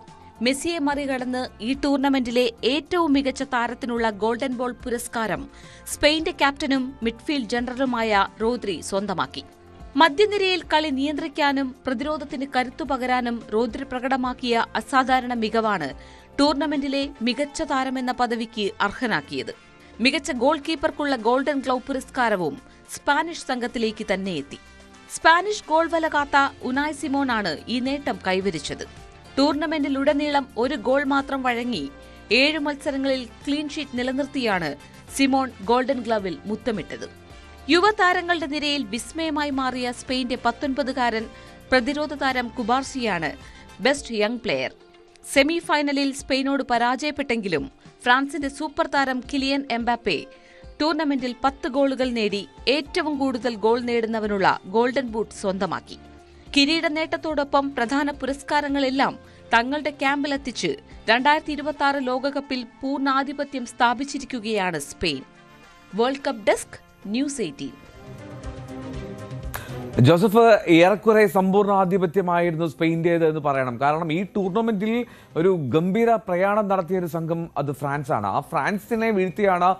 മെസ്സിയെ മറികടന്ന് ഈ ടൂർണമെന്റിലെ ഏറ്റവും മികച്ച താരത്തിനുള്ള ഗോൾഡൻ ബോൾ പുരസ്കാരം സ്പെയിന്റെ ക്യാപ്റ്റനും മിഡ്ഫീൽഡ് ജനറലുമായ റോദ്രി സ്വന്തമാക്കി. മധ്യനിരയിൽ കളി നിയന്ത്രിക്കാനും പ്രതിരോധത്തിന് കരുത്തു പകരാനും റോദ്രി പ്രകടമാക്കിയ അസാധാരണ മികവാണ് ടൂർണമെന്റിലെ മികച്ച താരമെന്ന പദവിക്ക് അർഹനാക്കിയത്. മികച്ച ഗോൾ കീപ്പർക്കുള്ള ഗോൾഡൻ ഗ്ലൗ പുരസ്കാരവും സ്പാനിഷ് സംഘത്തിലേക്ക് തന്നെ എത്തി. സ്പാനിഷ് ഗോൾ വല കാത്ത ഉനായ് സിമോണാണ് ഈ നേട്ടം കൈവരിച്ചത്. ടൂർണമെന്റിലുടനീളം ഒരു ഗോൾ മാത്രം വഴങ്ങി 7 മത്സരങ്ങളിൽ ക്ലീൻ ഷീറ്റ് നിലനിർത്തിയാണ് സിമോൺ ഗോൾഡൻ ഗ്ലൗവിൽ മുത്തമിട്ടത്. യുവതാരങ്ങളുടെ നിരയിൽ വിസ്മയമായി മാറിയ സ്പെയിന്റെ 19-കാരൻ പ്രതിരോധ താരം കുബാർസിയാണ് ബെസ്റ്റ് യങ് പ്ലെയർ. സെമി ഫൈനലിൽ സ്പെയിനോട് പരാജയപ്പെട്ടെങ്കിലും ഫ്രാൻസിന്റെ സൂപ്പർ താരം കിലിയൻ എംബാപ്പെ ടൂർണമെന്റിൽ 10 ഗോളുകൾ നേടി ഏറ്റവും കൂടുതൽ ഗോൾ നേടുന്നവനുള്ള ഗോൾഡൻ ബൂട്ട് സ്വന്തമാക്കി. കിരീട നേട്ടത്തോടൊപ്പം പ്രധാന പുരസ്കാരങ്ങളെല്ലാം തങ്ങളുടെ ക്യാമ്പിലെത്തിച്ച് 2026 ലോകകപ്പിൽ പൂർണ്ണാധിപത്യം സ്ഥാപിച്ചിരിക്കുകയാണ് Spain. World cup desk, news 18. Joseph, ഏറെക്കുറെ സമ്പൂർണ്ണാധിപത്യമായിരുന്നു സ്പെയിൻ്റേത് എന്ന് പറയണം. കാരണം ഈ ടൂർണമെന്റിൽ ഒരു ഗംഭീര പ്രയാണം നടത്തിയ ഒരു സംഘം അത് ഫ്രാൻസാണ്. ആ ഫ്രാൻസിനെ വീഴ്ത്തിയാണ്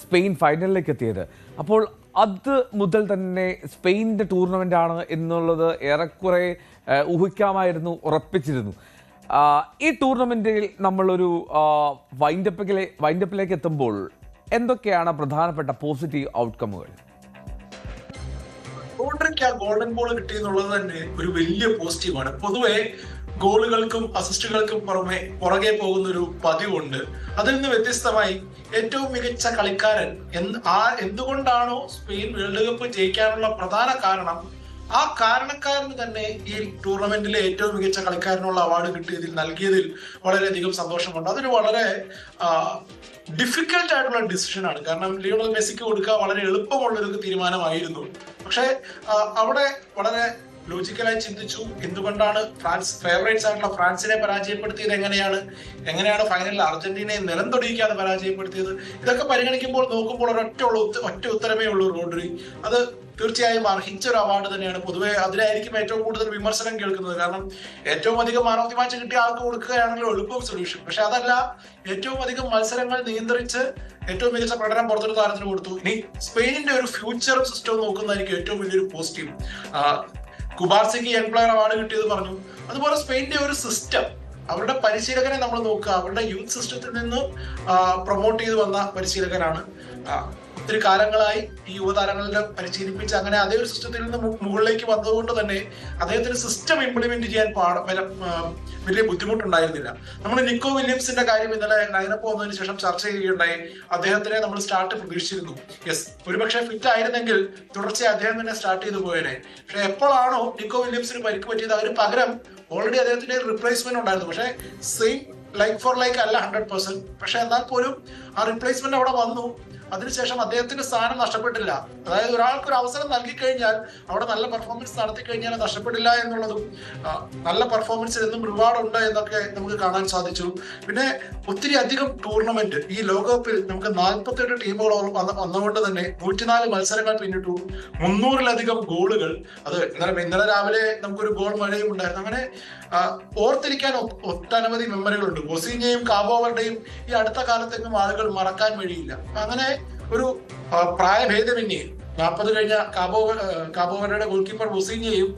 സ്പെയിൻ ഫൈനലിലേക്ക് എത്തിയത്. അപ്പോൾ അത് മുതൽ തന്നെ സ്പെയിനിൻ്റെ ടൂർണമെൻ്റ് ആണ് എന്നുള്ളത് ഏറെക്കുറെ ഊഹിക്കാമായിരുന്നു, ഉറപ്പിച്ചിരുന്നു. ഈ ടൂർണമെന്റിൽ നമ്മളൊരു വൈൻഡപ്പിലേക്ക് എത്തുമ്പോൾ എന്തൊക്കെയാണ് പ്രധാനപ്പെട്ട പോസിറ്റീവ് ഔട്ട്കമുകൾ? റോഡ്രിക്ക് ആ ഗോൾഡൻ ബോൾ കിട്ടിയെന്നുള്ളത് തന്നെ ഒരു വലിയ പോസിറ്റീവാണ്. പൊതുവെ ഗോളുകൾക്കും അസിസ്റ്റുകൾക്കും പുറകെ പോകുന്ന ഒരു പതിവുണ്ട്. അതിൽ നിന്ന് വ്യത്യസ്തമായി ഏറ്റവും മികച്ച കളിക്കാരൻ എന്തുകൊണ്ടാണോ സ്പെയിൻ വേൾഡ് കപ്പ് ജയിക്കാനുള്ള പ്രധാന കാരണം, ആ കാരണക്കാരന് തന്നെ ഈ ടൂർണമെന്റിലെ ഏറ്റവും മികച്ച കളിക്കാരനുള്ള അവാർഡ് നൽകിയതിൽ വളരെയധികം സന്തോഷമുണ്ട്. അതൊരു വളരെ ഡിഫിക്കൽട്ട് ആയിട്ടുള്ള ഡിസിഷനാണ്. കാരണം ലിയോണൽ മെസ്സിക്ക് കൊടുക്കുക വളരെ എളുപ്പമുള്ളൊരു തീരുമാനമായിരുന്നു. പക്ഷെ അവിടെ വളരെ ലോജിക്കലായി ചിന്തിച്ചു, എന്തുകൊണ്ടാണ് ഫേവറേറ്റ്സ് ആയിട്ടുള്ള ഫ്രാൻസിനെ പരാജയപ്പെടുത്തിയത്, എങ്ങനെയാണ് ഫൈനലിൽ അർജന്റീനയെ നിലം തൊടിയിക്കാതെ പരാജയപ്പെടുത്തിയത്, ഇതൊക്കെ പരിഗണിക്കുമ്പോൾ നോക്കുമ്പോൾ ഒറ്റ ഉത്തരമേ ഉള്ളൂ റോഡ്രി. അത് തീർച്ചയായും അർഹിച്ച ഒരു അവാർഡ് തന്നെയാണ്. പൊതുവെ അതിനായിരിക്കും ഏറ്റവും കൂടുതൽ വിമർശനം കേൾക്കുന്നത്. കാരണം ഏറ്റവും അധികം മാൻ ഓഫ് ദി മാച്ച് കിട്ടിയ ആൾക്ക് കൊടുക്കുകയാണല്ലോ എളുപ്പം സൊല്യൂഷൻ. പക്ഷെ അതല്ല, ഏറ്റവും അധികം മത്സരങ്ങൾ നിയന്ത്രിച്ച് ഏറ്റവും മികച്ച പ്രകടനം പുറത്തൊരു താരത്തിന് കൊടുത്തു. ഇനി സ്പെയിനിന്റെ ഒരു ഫ്യൂച്ചറും സിസ്റ്റവും നോക്കുന്നതായിരിക്കും ഏറ്റവും വലിയൊരു പോസിറ്റീവ്. കുബാർസിക്ക് യങ് പ്ലെയർ അവാർഡ് കിട്ടിയത് പറഞ്ഞു. അതുപോലെ സ്പെയിനിന്റെ ഒരു സിസ്റ്റം, അവരുടെ പരിശീലകനെ നമ്മൾ നോക്കുക, അവരുടെ യൂത്ത് സിസ്റ്റത്തിൽ നിന്ന് പ്രൊമോട്ട് ചെയ്ത് വന്ന പരിശീലകനാണ്. ഒത്തിരി കാലങ്ങളായി ഈ യുവതാരങ്ങളെ പരിശീലിപ്പിച്ച് അങ്ങനെ അതേ ഒരു സിസ്റ്റത്തിൽ നിന്ന് മുകളിലേക്ക് വന്നതുകൊണ്ട് തന്നെ അദ്ദേഹത്തിന് സിസ്റ്റം ഇംപ്ലിമെന്റ് ചെയ്യാൻ വലിയ ബുദ്ധിമുട്ടുണ്ടായിരുന്നില്ല. നമ്മൾ നിക്കോ വില്യംസിന്റെ കാര്യം ഇന്നലെ ലൈനപ്പ് വന്നതിന് ശേഷം ചർച്ച ചെയ്യുകയുണ്ടായി. അദ്ദേഹത്തിനെ നമ്മൾ സ്റ്റാർട്ട് പ്രതീക്ഷിച്ചിരുന്നു. ഒരുപക്ഷെ ഫിറ്റ് ആയിരുന്നെങ്കിൽ തുടർച്ചയായി അദ്ദേഹം തന്നെ സ്റ്റാർട്ട് ചെയ്തു പോയേനെ. പക്ഷെ എപ്പോഴാണോ നിക്കോ വില്യംസിന് പരിക്ക് പറ്റിയത്, അതിന് പകരം ഓൾറെഡി അദ്ദേഹത്തിന്റെ റിപ്ലേസ്മെന്റ് ഉണ്ടായിരുന്നു. പക്ഷേ സെയിം ലൈക്ക് ഫോർ ലൈക്ക് അല്ല 100%. പക്ഷെ എന്നാൽ പോലും ആ റിപ്ലേസ്മെന്റ് അവിടെ വന്നു. അതിനുശേഷം അദ്ദേഹത്തിന്റെ സ്ഥാനം നഷ്ടപ്പെട്ടില്ല. അതായത് ഒരാൾക്ക് ഒരു അവസരം നൽകി കഴിഞ്ഞാൽ അവിടെ നല്ല പെർഫോമൻസ് നടത്തി കഴിഞ്ഞാൽ നഷ്ടപ്പെടില്ല എന്നുള്ളതും, നല്ല പെർഫോമൻസിൽ എന്നും റിവാർഡ് ഉണ്ട് എന്നൊക്കെ നമുക്ക് കാണാൻ സാധിച്ചു. പിന്നെ ഒത്തിരി അധികം ടൂർണമെന്റ് ഈ ലോകകപ്പിൽ നമുക്ക് 48 ടീമുകൾ വന്നുകൊണ്ട് തന്നെ 104 മത്സരങ്ങൾ പിന്നിട്ടു, 300-ലധികം ഗോളുകൾ. അത് ഇന്നലെ രാവിലെ നമുക്കൊരു ഗോൾ മഴയും ഉണ്ടായിരുന്നു. അങ്ങനെ ഓർത്തിരിക്കാൻ ഒട്ടനവധി മെമ്മറികളുണ്ട്. ബൊസീനിയയും കാബോവരുടെയും ഈ അടുത്ത കാലത്തെങ്ങും ആളുകൾ മറക്കാൻ വഴിയില്ല. അങ്ങനെ ഒരു പ്രായഭേദമന്യേ 40 കഴിഞ്ഞ കാബോവരുടെ ഗോൾ കീപ്പർ ബൊസീനിയയും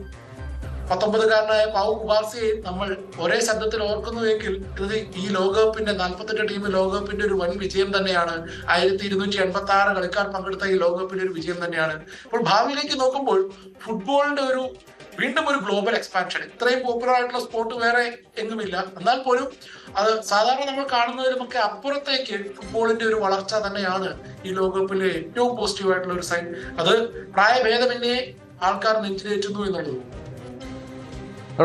19-കാരനായ പാവു കുബാർസിയെയും നമ്മൾ ഒരേ ശബ്ദത്തിൽ ഓർക്കുന്നുവെങ്കിൽ ഇത് ഈ ലോകകപ്പിന്റെ 48 ടീം ലോകകപ്പിന്റെ ഒരു വൻ വിജയം തന്നെയാണ്. 1286 കളിക്കാർ പങ്കെടുത്ത ഈ ലോകകപ്പിന്റെ ഒരു വിജയം തന്നെയാണ്. അപ്പോൾ ഭാവിയിലേക്ക് നോക്കുമ്പോൾ ഫുട്ബോളിന്റെ വീണ്ടും ഒരു ഗ്ലോബൽ എക്സ്പാൻഷൻ, ഇത്രയും പോപ്പുലർ ആയിട്ടുള്ള സ്പോർട്ട് വേറെ എങ്ങുമില്ല. എന്നാൽ പോലും അത് സാധാരണ നമ്മൾ കാണുന്നതിലുമൊക്കെ അപ്പുറത്തേക്ക് ഫുട്ബോളിന്റെ ഒരു വളർച്ച തന്നെയാണ് ഈ ലോകകപ്പിലെ ഏറ്റവും പോസിറ്റീവ് ആയിട്ടുള്ള ഒരു സൈൻ. അത് പ്രായഭേദമന്യേ ആൾക്കാർ നെഞ്ചിലേറ്റുന്നു എന്നുള്ളത്.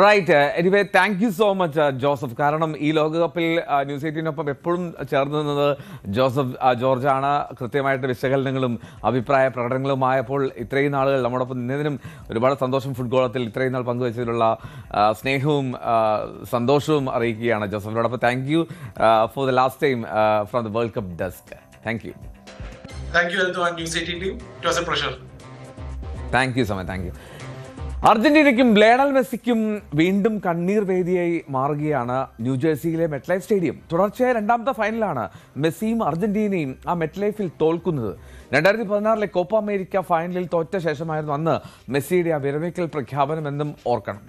Right. Anyway thank you so much Joseph. കാരണം ഈ ലോകകപ്പിൽ ന്യൂസ് 18-നൊപ്പം എപ്പോഴും ചേർന്ന് നിന്നത് ജോസഫ് ജോർജാണ്. കൃത്യമായിട്ട് വിശകലനങ്ങളും അഭിപ്രായ പ്രകടനങ്ങളുമായപ്പോൾ ഇത്രയും നാളുകൾ നമ്മോടൊപ്പം നിന്നതിനും ഒരുപാട് സന്തോഷം. ഫുട്ബോളത്തിൽ ഇത്രയും നാൾ പങ്കുവച്ചതിലുള്ള സ്നേഹവും സന്തോഷവും അറിയിക്കുകയാണ് ജോസഫിനോടൊപ്പം. Thank you for the last time from the world cup desk. Thank you. Thank you news 18 team. It was a pleasure. Thank you so much. Thank you. അർജന്റീനയ്ക്കും ലയണൽ മെസ്സിക്കും വീണ്ടും കണ്ണീർ വേദിയായി മാറുകയാണ് ന്യൂജേഴ്സിയിലെ മെറ്റ്ലൈഫ് സ്റ്റേഡിയം. തുടർച്ചയായ രണ്ടാമത്തെ ഫൈനലാണ് മെസ്സിയും അർജന്റീനയും ആ മെറ്റ്ലൈഫിൽ തോൽക്കുന്നത്. 2016 കോപ്പ അമേരിക്ക ഫൈനലിൽ തോറ്റ ശേഷമായിരുന്നു അന്ന് മെസ്സിയുടെ ആ വിരമിക്കൽ പ്രഖ്യാപനം എന്നും ഓർക്കണം.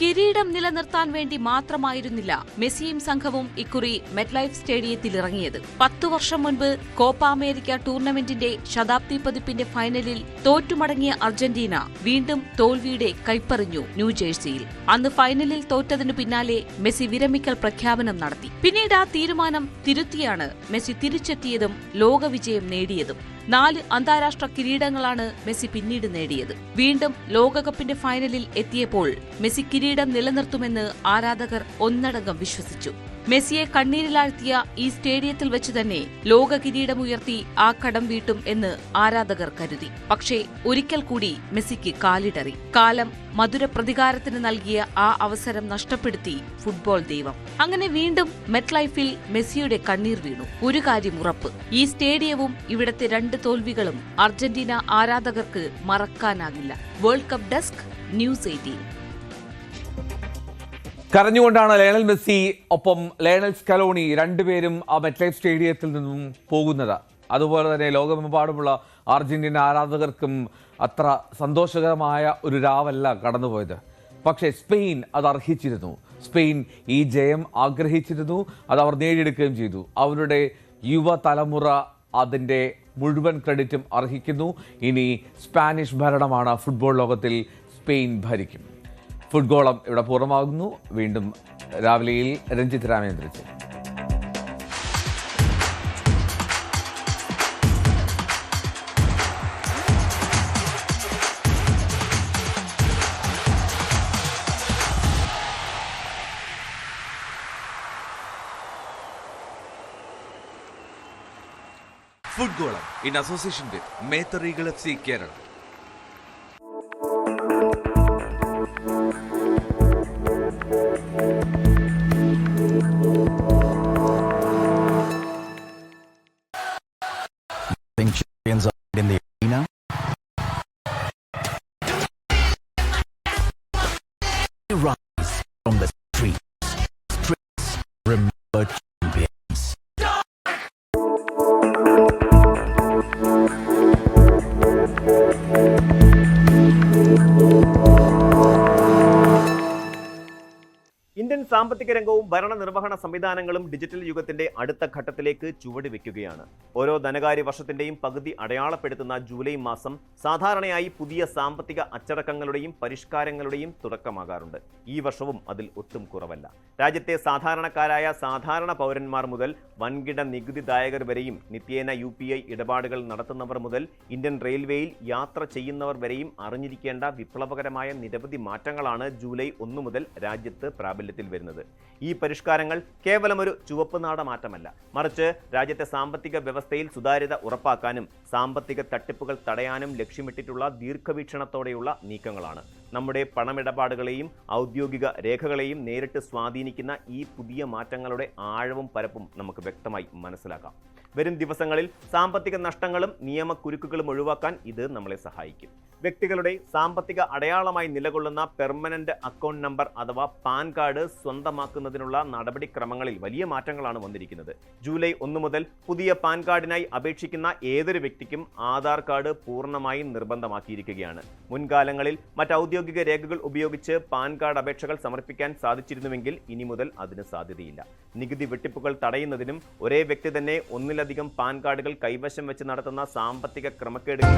കിരീടം നിലനിർത്താൻ വേണ്ടി മാത്രമായിരുന്നില്ല മെസ്സിയും സംഘവും ഇക്കുറി മെറ്റ്ലൈഫ് സ്റ്റേഡിയത്തിൽ ഇറങ്ങിയത്. 10 വർഷം മുൻപ് കോപ്പ അമേരിക്ക ടൂർണമെന്റിന്റെ ശതാബ്ദി പതിപ്പിന്റെ ഫൈനലിൽ തോറ്റുമടങ്ങിയ അർജന്റീന വീണ്ടും തോൽവിയുടെ കൈപ്പറിഞ്ഞു ന്യൂജേഴ്സിയിൽ. അന്ന് ഫൈനലിൽ തോറ്റതിനു പിന്നാലെ മെസ്സി വിരമിക്കൽ പ്രഖ്യാപനം നടത്തി. പിന്നീട് ആ തീരുമാനം തിരുത്തിയാണ് മെസ്സി തിരിച്ചെത്തിയതും ലോകവിജയം നേടിയതും. 4 അന്താരാഷ്ട്ര കിരീടങ്ങളാണ് മെസ്സി പിന്നീട് നേടിയത്. വീണ്ടും ലോകകപ്പിന്റെ ഫൈനലിൽ എത്തിയപ്പോൾ മെസ്സി കിരീടം നിലനിർത്തുമെന്ന് ആരാധകർ ഒന്നടങ്കം വിശ്വസിച്ചു. മെസ്സിയെ കണ്ണീരിലാഴ്ത്തിയ ഈ സ്റ്റേഡിയത്തിൽ വെച്ച് തന്നെ ലോക കിരീടമുയർത്തി ആ കടം വീട്ടും എന്ന് ആരാധകർ കരുതി. പക്ഷേ ഒരിക്കൽ കൂടി മെസ്സിക്ക് കാലിടറി. കാലം മധുര പ്രതികാരത്തിന് നൽകിയ ആ അവസരം നഷ്ടപ്പെടുത്തി ഫുട്ബോൾ ദൈവം. അങ്ങനെ വീണ്ടും മെറ്റ്ലൈഫിൽ മെസ്സിയുടെ കണ്ണീർ വീണു. ഒരു കാര്യം ഉറപ്പ്, ഈ സ്റ്റേഡിയവും ഇവിടത്തെ 2 തോൽവികളും അർജന്റീന ആരാധകർക്ക് മറക്കാനാകില്ല. World cup desk, news 18. കരഞ്ഞുകൊണ്ടാണ് ലയണൽ മെസ്സി ഒപ്പം ലയണൽ സ്കലോണി രണ്ടുപേരും ആ മെറ്റ്ലൈഫ് സ്റ്റേഡിയത്തിൽ നിന്നും പോകുന്നത്. അതുപോലെ തന്നെ ലോകമെമ്പാടുമുള്ള അർജന്റീന ആരാധകർക്കും അത്ര സന്തോഷകരമായ ഒരു രാവല്ല കടന്നുപോയത്. പക്ഷേ സ്പെയിൻ അത് അർഹിച്ചിരുന്നു. സ്പെയിൻ ഈ ജയം ആഗ്രഹിച്ചിരുന്നു. അത് അവർ നേടിയെടുക്കുകയും ചെയ്തു. അവരുടെ യുവതലമുറ അതിൻ്റെ മുഴുവൻ ക്രെഡിറ്റും അർഹിക്കുന്നു. ഇനി സ്പാനിഷ് ഭരണമാണ് ഫുട്ബോൾ ലോകത്തിൽ. സ്പെയിൻ ഭരിക്കും. ഫുട്ബോളം ഇവിടെ പൂർണ്ണമാകുന്നു. വീണ്ടും രാവിലെയിൽ രഞ്ജിത്ത് രാമേന്ദ്രൻ. ഫുട്ബോളം ഇൻ അസോസിയേഷൻ വിത്ത് മേത്തർ eagle FC Kerala. Champions in the arena. Rise from the streets. Streets remember champions. Indian സാമ്പത്തിക രംഗവും ഭരണനിർവഹണ സംവിധാനങ്ങളും ഡിജിറ്റൽ യുഗത്തിന്റെ അടുത്ത ഘട്ടത്തിലേക്ക് ചുവടുവെക്കുകയാണ്. ഓരോ ധനകാര്യ വർഷത്തിന്റെയും പകുതി അടയാളപ്പെടുത്തുന്ന ജൂലൈ മാസം സാധാരണയായി പുതിയ സാമ്പത്തിക അച്ചടക്കങ്ങളുടെയും പരിഷ്കാരങ്ങളുടെയും തുടക്കമാകാറുണ്ട്. ഈ വർഷവും അതിൽ ഒട്ടും കുറവല്ല. രാജ്യത്തെ സാധാരണക്കാരായ സാധാരണ പൗരന്മാർ മുതൽ വൻകിട നികുതിദായകർ വരെയും നിത്യേന UPI ഇടപാടുകൾ നടത്തുന്നവർ മുതൽ ഇന്ത്യൻ റെയിൽവേയിൽ യാത്ര ചെയ്യുന്നവർ വരെയും അറിഞ്ഞിരിക്കേണ്ട വിപ്ലവകരമായ നിരവധി മാറ്റങ്ങളാണ് ജൂലൈ 1 മുതൽ രാജ്യത്ത് പ്രാബല്യത്തിൽ വരുന്നത്. ചെയ്യുന്നത്. ഈ പരിഷ്കാരങ്ങൾ കേവലം ഒരു ചുവപ്പ് നാട മാറ്റമല്ല, മറിച്ച് രാജ്യത്തെ സാമ്പത്തിക വ്യവസ്ഥയിൽ സുതാര്യത ഉറപ്പാക്കാനും സാമ്പത്തിക തട്ടിപ്പുകൾ തടയാനും ലക്ഷ്യമിട്ടിട്ടുള്ള ദീർഘവീക്ഷണത്തോടെയുള്ള നീക്കങ്ങളാണ്. നമ്മുടെ പണമിടപാടുകളെയും ഔദ്യോഗിക രേഖകളെയും നേരിട്ട് സ്വാധീനിക്കുന്ന ഈ പുതിയ മാറ്റങ്ങളുടെ ആഴവും പരപ്പും നമുക്ക് വ്യക്തമായി മനസ്സിലാക്കാം. വരും ദിവസങ്ങളിൽ സാമ്പത്തിക നഷ്ടങ്ങളും നിയമക്കുരുക്കുകളും ഒഴിവാക്കാൻ ഇത് നമ്മളെ സഹായിക്കും. വ്യക്തികളുടെ സാമ്പത്തിക അടയാളമായി നിലകൊള്ളുന്ന പെർമനന്റ് അക്കൗണ്ട് നമ്പർ അഥവാ പാൻ കാർഡ് സ്വന്തമാക്കുന്നതിനുള്ള നടപടിക്രമങ്ങളിൽ വലിയ മാറ്റങ്ങളാണ് വന്നിരിക്കുന്നത്. ജൂലൈ 1 മുതൽ പുതിയ പാൻ കാർഡിനായി അപേക്ഷിക്കുന്ന ഏതൊരു വ്യക്തിക്കും ആധാർ കാർഡ് പൂർണ്ണമായും നിർബന്ധമാക്കിയിരിക്കുകയാണ്. മുൻകാലങ്ങളിൽ മറ്റ് ഔദ്യോഗിക രേഖകൾ ഉപയോഗിച്ച് പാൻ കാർഡ് അപേക്ഷകൾ സമർപ്പിക്കാൻ സാധിച്ചിരുന്നുവെങ്കിൽ ഇനി മുതൽ അതിന് സാധ്യതയില്ല. നികുതി വെട്ടിപ്പുകൾ തടയുന്നതിനും ഒരേ വ്യക്തി തന്നെ ഒന്നിലധികം പാൻ കാർഡുകൾ കൈവശം വെച്ച് നടത്തുന്ന സാമ്പത്തിക ക്രമക്കേടുകൾ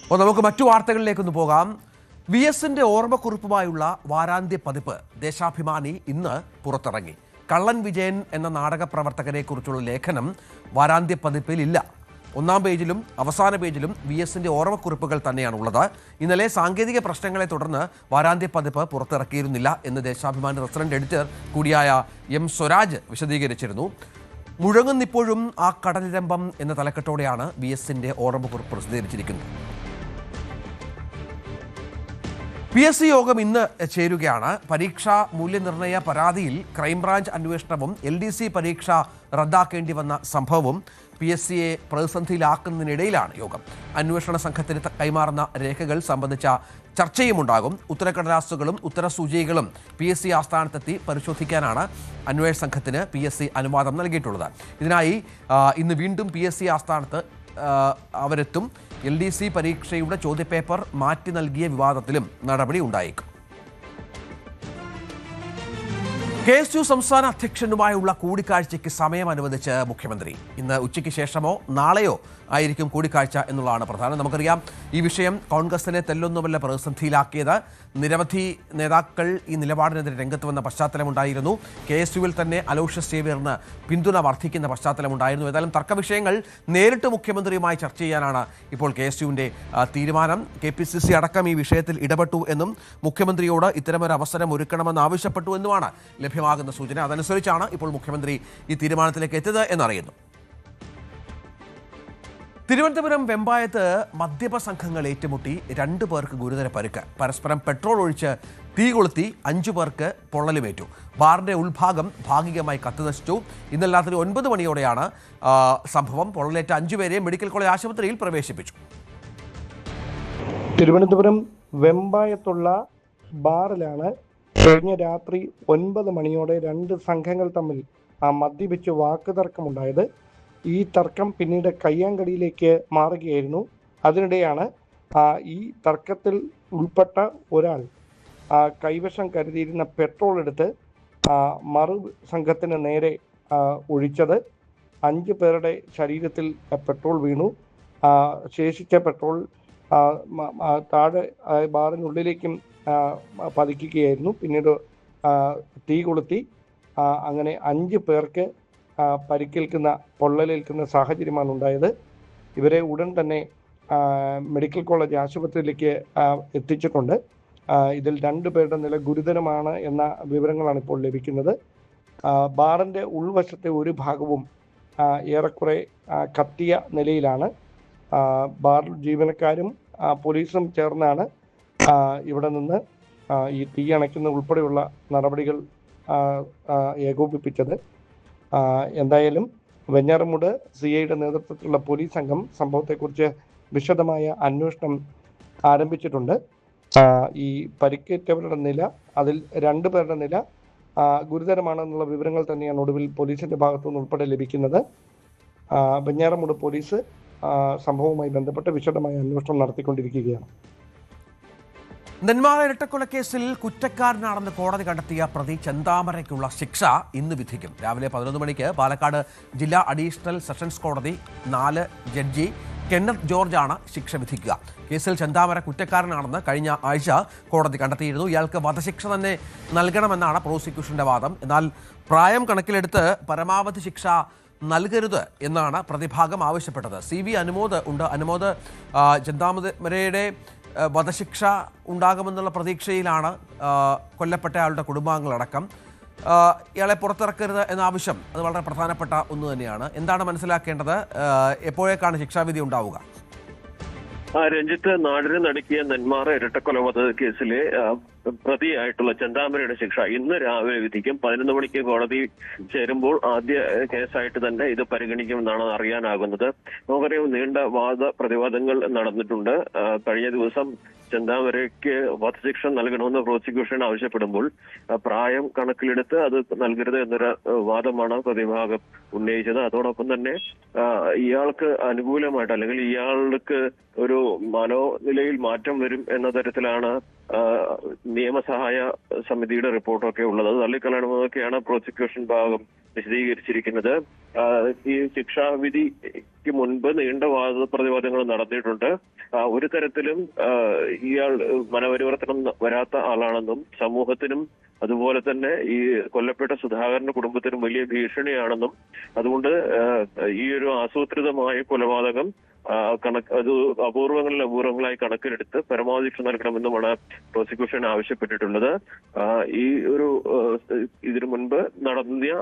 അപ്പോൾ നമുക്ക് മറ്റു വാർത്തകളിലേക്കൊന്ന് പോകാം. വി എസിന്റെ ഓർമ്മക്കുറിപ്പുമായുള്ള വാരാന്ത്യ പതിപ്പ് ദേശാഭിമാനി ഇന്ന് പുറത്തിറങ്ങി. കള്ളൻ വിജയൻ എന്ന നാടക പ്രവർത്തകരെ കുറിച്ചുള്ള ലേഖനം വാരാന്ത്യ പതിപ്പിൽ ഇല്ല. 1-ാം പേജിലും അവസാന പേജിലും വി എസിന്റെ ഓർമ്മക്കുറിപ്പുകൾ തന്നെയാണുള്ളത്. ഇന്നലെ സാങ്കേതിക പ്രശ്നങ്ങളെ തുടർന്ന് വാരാന്ത്യ പതിപ്പ് പുറത്തിറക്കിയിരുന്നില്ല എന്ന് ദേശാഭിമാനി റെസിഡന്റ് എഡിറ്റർ കൂടിയായ എം സ്വരാജ് വിശദീകരിച്ചിരുന്നു. മുഴങ്ങുന്നിപ്പോഴും ആ കടലിരമ്പം എന്ന തലക്കെട്ടോടെയാണ് വി എസിന്റെ ഓർമ്മക്കുറിപ്പ് പ്രസിദ്ധീകരിച്ചിരിക്കുന്നത്. പി എസ് സി യോഗം ഇന്ന് ചേരുകയാണ്. പരീക്ഷാ മൂല്യനിർണ്ണയ പരാതിയിൽ ക്രൈംബ്രാഞ്ച് അന്വേഷണവും LDC പരീക്ഷ റദ്ദാക്കേണ്ടി വന്ന സംഭവവും PSCയെ പ്രതിസന്ധിയിലാക്കുന്നതിനിടയിലാണ് യോഗം. അന്വേഷണ സംഘത്തിന് കൈമാറുന്ന രേഖകൾ സംബന്ധിച്ച ചർച്ചയുമുണ്ടാകും. ഉത്തരക്കടലാസുകളും ഉത്തരസൂചികകളും PSC ആസ്ഥാനത്തെത്തി പരിശോധിക്കാനാണ് അന്വേഷണ സംഘത്തിന് PSC അനുവാദം നൽകിയിട്ടുള്ളത്. ഇതിനായി ഇന്ന് വീണ്ടും PSC ആസ്ഥാനത്ത് അവരെത്തും. LDC പരീക്ഷയുടെ ചോദ്യപേപ്പർ മാറ്റി നൽകിയ വിവാദത്തിലും നടപടി ഉണ്ടായേക്കും. KSU സംസ്ഥാന അധ്യക്ഷനുമായുള്ള കൂടിക്കാഴ്ചയ്ക്ക് സമയം അനുവദിച്ച് മുഖ്യമന്ത്രി. ഇന്ന് ഉച്ചയ്ക്ക് ശേഷമോ നാളെയോ ആയിരിക്കും കൂടിക്കാഴ്ച എന്നുള്ളതാണ് പ്രധാനം. നമുക്കറിയാം, ഈ വിഷയം കോൺഗ്രസിനെ തെല്ലൊന്നുമല്ല പ്രതിസന്ധിയിലാക്കിയത്. നിരവധി നേതാക്കൾ ഈ നിലപാടിനെതിരെ രംഗത്ത് വന്ന പശ്ചാത്തലമുണ്ടായിരുന്നു. KSUവിൽ തന്നെ അലോഷ്യസ് സേവ്യറിന് പിന്തുണ വർദ്ധിക്കുന്ന പശ്ചാത്തലമുണ്ടായിരുന്നു. ഏതായാലും തർക്ക വിഷയങ്ങൾ നേരിട്ട് മുഖ്യമന്ത്രിയുമായി ചർച്ച ചെയ്യാനാണ് ഇപ്പോൾ KSUവിൻ്റെ തീരുമാനം. KPCC അടക്കം ഈ വിഷയത്തിൽ ഇടപെട്ടു എന്നും മുഖ്യമന്ത്രിയോട് ഇത്തരമൊരു അവസരം ഒരുക്കണമെന്ന് ആവശ്യപ്പെട്ടു എന്നുമാണ് ലഭ്യമാകുന്ന സൂചന. അതനുസരിച്ചാണ് ഇപ്പോൾ മുഖ്യമന്ത്രി ഈ തീരുമാനത്തിലേക്ക് എത്തിയത് എന്നറിയുന്നു. തിരുവനന്തപുരം വെമ്പായത്ത് മദ്യപ സംഘങ്ങൾ ഏറ്റുമുട്ടി 2 പേർക്ക് ഗുരുതര പരിക്ക്. പരസ്പരം പെട്രോൾ ഒഴിച്ച് തീ കൊളുത്തി 5 പേർക്ക് പൊള്ളലുമേറ്റു. ബാറിന്റെ ഉൾഭാഗം ഭാഗികമായി കത്തുനശിച്ചു. ഇന്നലെ രാത്രി 9 മണിയോടെയാണ് സംഭവം. പൊള്ളലേറ്റ 5 പേരെ മെഡിക്കൽ കോളേജ് ആശുപത്രിയിൽ പ്രവേശിപ്പിച്ചു. തിരുവനന്തപുരം വെമ്പായത്തുള്ള ബാറിലാണ് കഴിഞ്ഞ രാത്രി 9 മണിയോടെ 2 സംഘങ്ങൾ തമ്മിൽ മദ്യപിച്ച് വാക്കുതർക്കമുണ്ടായത്. ഈ തർക്കം പിന്നീട് കയ്യാങ്കളിയിലേക്ക് മാറുകയായിരുന്നു. അതിനിടെയാണ് ഈ തർക്കത്തിൽ ഉൾപ്പെട്ട ഒരാൾ കൈവശം കരുതിയിരുന്ന പെട്രോൾ എടുത്ത് മറു സംഘത്തിന് നേരെ ഒഴിച്ചത്. 5 പേരുടെ ശരീരത്തിൽ പെട്രോൾ വീണു. ശേഷിച്ച പെട്രോൾ താഴെ ബാറിനുള്ളിലേക്കും പതിക്കുകയായിരുന്നു. പിന്നീട് തീ കൊളുത്തി അങ്ങനെ 5 പേർക്ക് പരിക്കേൽക്കുന്ന പൊള്ളലേൽക്കുന്ന സാഹചര്യമാണ് ഉണ്ടായത്. ഇവരെ ഉടൻ തന്നെ മെഡിക്കൽ കോളേജ് ആശുപത്രിയിലേക്ക് എത്തിച്ചിട്ടുണ്ട്. ഇതിൽ 2 പേരുടെ നില ഗുരുതരമാണ് എന്ന വിവരങ്ങളാണ് ഇപ്പോൾ ലഭിക്കുന്നത്. ബാറിൻ്റെ ഉൾവശത്തെ ഒരു ഭാഗവും ഏറെക്കുറെ കത്തിയ നിലയിലാണ്. ബാർ ജീവനക്കാരും പോലീസും ചേർന്നാണ് ഇവിടെ നിന്ന് ഈ തീ അണയ്ക്കുന്ന ഉൾപ്പെടെയുള്ള നടപടികൾ ഏകോപിപ്പിച്ചത്. എന്തായാലും വെഞ്ഞാറമൂട് CIയുടെ നേതൃത്വത്തിലുള്ള പോലീസ് സംഘം സംഭവത്തെക്കുറിച്ച് വിശദമായ അന്വേഷണം ആരംഭിച്ചിട്ടുണ്ട്. ഈ പരിക്കേറ്റവരുടെ നില, അതിൽ 2 പേരുടെ നില ഗുരുതരമാണെന്നുള്ള വിവരങ്ങൾ തന്നെയാണ് ഒടുവിൽ പോലീസിന്റെ ഭാഗത്തുനിന്ന് ഉൾപ്പെടെ ലഭിക്കുന്നത്. വെഞ്ഞാറമൂട് പോലീസ് സംഭവവുമായി ബന്ധപ്പെട്ട് വിശദമായ അന്വേഷണം നടത്തിക്കൊണ്ടിരിക്കുകയാണ്. നെന്മാറ ഇരട്ടക്കൊലക്കേസിൽ കുറ്റക്കാരനാണെന്ന് കോടതി കണ്ടെത്തിയ പ്രതി ചെന്താമരയ്ക്കുള്ള ശിക്ഷ ഇന്ന് വിധിക്കും. രാവിലെ 11 മണിക്ക് പാലക്കാട് ജില്ലാ അഡീഷണൽ സെഷൻസ് കോടതി 4 ജഡ്ജി കെന്നത്ത് ജോർജാണ് ശിക്ഷ വിധിക്കുക. കേസിൽ ചെന്താമര കുറ്റക്കാരനാണെന്ന് കഴിഞ്ഞ ആഴ്ച കോടതി കണ്ടെത്തിയിരുന്നു. ഇയാൾക്ക് വധശിക്ഷ തന്നെ നൽകണമെന്നാണ് പ്രോസിക്യൂഷന്റെ വാദം. എന്നാൽ പ്രായം കണക്കിലെടുത്ത് പരമാവധി ശിക്ഷ നൽകരുത് എന്നാണ് പ്രതിഭാഗം ആവശ്യപ്പെട്ടത്. CV അനുമോദ് ഉണ്ട്. അനുമോദ്, ചെന്താമരയുടെ വധശിക്ഷ ഉണ്ടാകുമെന്നുള്ള പ്രതീക്ഷയിലാണ് കൊല്ലപ്പെട്ടയാളുടെ കുടുംബാംഗങ്ങളടക്കം. ഇയാളെ പുറത്തിറക്കരുത് എന്ന ആവശ്യം അത് വളരെ പ്രധാനപ്പെട്ട ഒന്ന് തന്നെയാണ്. എന്താണ് മനസ്സിലാക്കേണ്ടത്? എപ്പോഴേക്കാണ് ശിക്ഷാവിധി ഉണ്ടാവുക? രഞ്ജിത്ത്, നാടിനെ നടുക്കിയ നെന്മാറ ഇരട്ടക്കൊലപാതക കേസിലെ പ്രതിയായിട്ടുള്ള ചെന്താമരയുടെ ശിക്ഷ ഇന്ന് രാവിലെ വിധിക്കും. 11 മണിക്ക് കോടതി ചേരുമ്പോൾ ആദ്യ കേസായിട്ട് തന്നെ ഇത് പരിഗണിക്കുമെന്നാണ് അറിയാനാകുന്നത്. നമുക്കറിയാം, നീണ്ട വാദ പ്രതിവാദങ്ങൾ നടന്നിട്ടുണ്ട്. കഴിഞ്ഞ ദിവസം ചെന്താമരയ്ക്ക് വധശിക്ഷ നൽകണമെന്ന് പ്രോസിക്യൂഷൻ ആവശ്യപ്പെടുമ്പോൾ പ്രായം കണക്കിലെടുത്ത് അത് നൽകരുത് എന്നൊരു വാദമാണ് പ്രതിഭാഗം ഉന്നയിച്ചത്. അതോടൊപ്പം തന്നെ ഇയാൾക്ക് അനുകൂലമായിട്ട് അല്ലെങ്കിൽ ഇയാൾക്ക് ഒരു മനോനിലയിൽ മാറ്റം വരും എന്ന തരത്തിലാണ് നിയമസഹായ സമിതിയുടെ റിപ്പോർട്ടൊക്കെ ഉള്ളത്. അത് തള്ളിക്കളയണമെന്നൊക്കെയാണ് പ്രോസിക്യൂഷൻ ഭാഗം വിശദീകരിച്ചിരിക്കുന്നത്. ഈ ശിക്ഷാവിധിക്ക് മുൻപ് നീണ്ട വാദപ്രതിവാദങ്ങൾ നടന്നിട്ടുണ്ട്. ഒരു തരത്തിലും ഇയാൾ മനപരിവർത്തനം വരാത്ത ആളാണെന്നും സമൂഹത്തിനും അതുപോലെ തന്നെ ഈ കൊല്ലപ്പെട്ട സുധാകരന്റെ കുടുംബത്തിനും വലിയ ഭീഷണിയാണെന്നും അതുകൊണ്ട് ഈ ഒരു ആസൂത്രിതമായ കൊലപാതകം അത് അപൂർവങ്ങളായി കണക്കിലെടുത്ത് പരമാവധി ശിക്ഷ നൽകണമെന്നുമാണ് പ്രോസിക്യൂഷൻ ആവശ്യപ്പെട്ടിട്ടുള്ളത്. ഈ ഒരു ഇതിനു മുൻപ് നടന്ന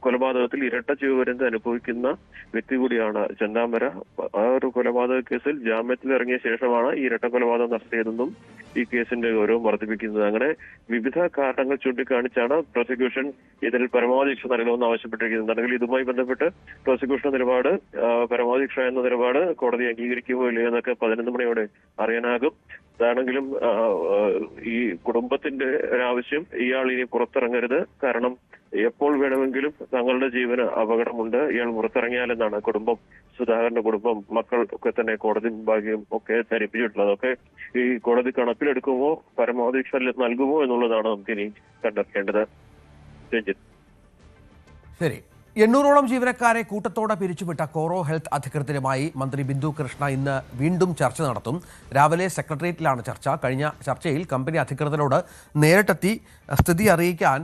കൊലപാതകത്തിൽ ഇരട്ട ജീവപര്യന്തം അനുഭവിക്കുന്ന വ്യക്തി കൂടിയാണ് ചെന്താമര. ആ ഒരു കൊലപാതക കേസിൽ ജാമ്യത്തിൽ ഇറങ്ങിയ ശേഷമാണ് ഈ ഇരട്ട കൊലപാതകം നടത്തിയതെന്നും ഈ കേസിന്റെ ഗൗരവം വർദ്ധിപ്പിക്കുന്നത്. അങ്ങനെ വിവിധ കാരണങ്ങൾ ചൂണ്ടിക്കാണിച്ചാണ് പ്രോസിക്യൂഷൻ ഇതിൽ പരമാവധി ശിക്ഷ നൽകണമെന്ന് ആവശ്യപ്പെട്ടിരിക്കുന്നത്. അല്ലെങ്കിൽ ഇതുമായി ബന്ധപ്പെട്ട് പ്രോസിക്യൂഷൻ നിലപാട് പരമാവധി ശിക്ഷ എന്ന നിലപാട് കോടതി അംഗീകരിക്കുമോ ഇല്ലയോ എന്നൊക്കെ 11 മണിയോടെ അറിയാനാകും. അതാണെങ്കിലും ഈ കുടുംബത്തിന്റെ ഒരാവശ്യം ഇയാൾ ഇനി പുറത്തിറങ്ങരുത്, കാരണം എപ്പോൾ വേണമെങ്കിലും തങ്ങളുടെ ജീവന് അപകടമുണ്ട്, ഇയാൾ പുറത്തിറങ്ങിയാലെന്നാണ് കുടുംബം, സുധാകരന്റെ കുടുംബം, മക്കൾ ഒക്കെ തന്നെ കോടതി മുമ്പാകെയും ഒക്കെ ധരിപ്പിച്ചിട്ടുള്ളത്. അതൊക്കെ ഈ കോടതി കണക്കിലെടുക്കുമോ പരമാവധി ശിക്ഷ നൽകുമോ എന്നുള്ളതാണ് നമുക്കിനി കണ്ടെത്തേണ്ടത്. രഞ്ജിത്ത്. ശരി. 800ഓളം ജീവനക്കാരെ കൂട്ടത്തോടെ പിരിച്ചുവിട്ട കോറോ ഹെൽത്ത് അധികൃതരുമായി മന്ത്രി ബിന്ദു കൃഷ്ണ ഇന്ന് വീണ്ടും ചർച്ച നടത്തും. രാവിലെ സെക്രട്ടേറിയറ്റിലാണ് ചർച്ച. കഴിഞ്ഞ ചർച്ചയിൽ കമ്പനി അധികൃതരോട് നേരിട്ടെത്തി സ്ഥിതി അറിയിക്കാൻ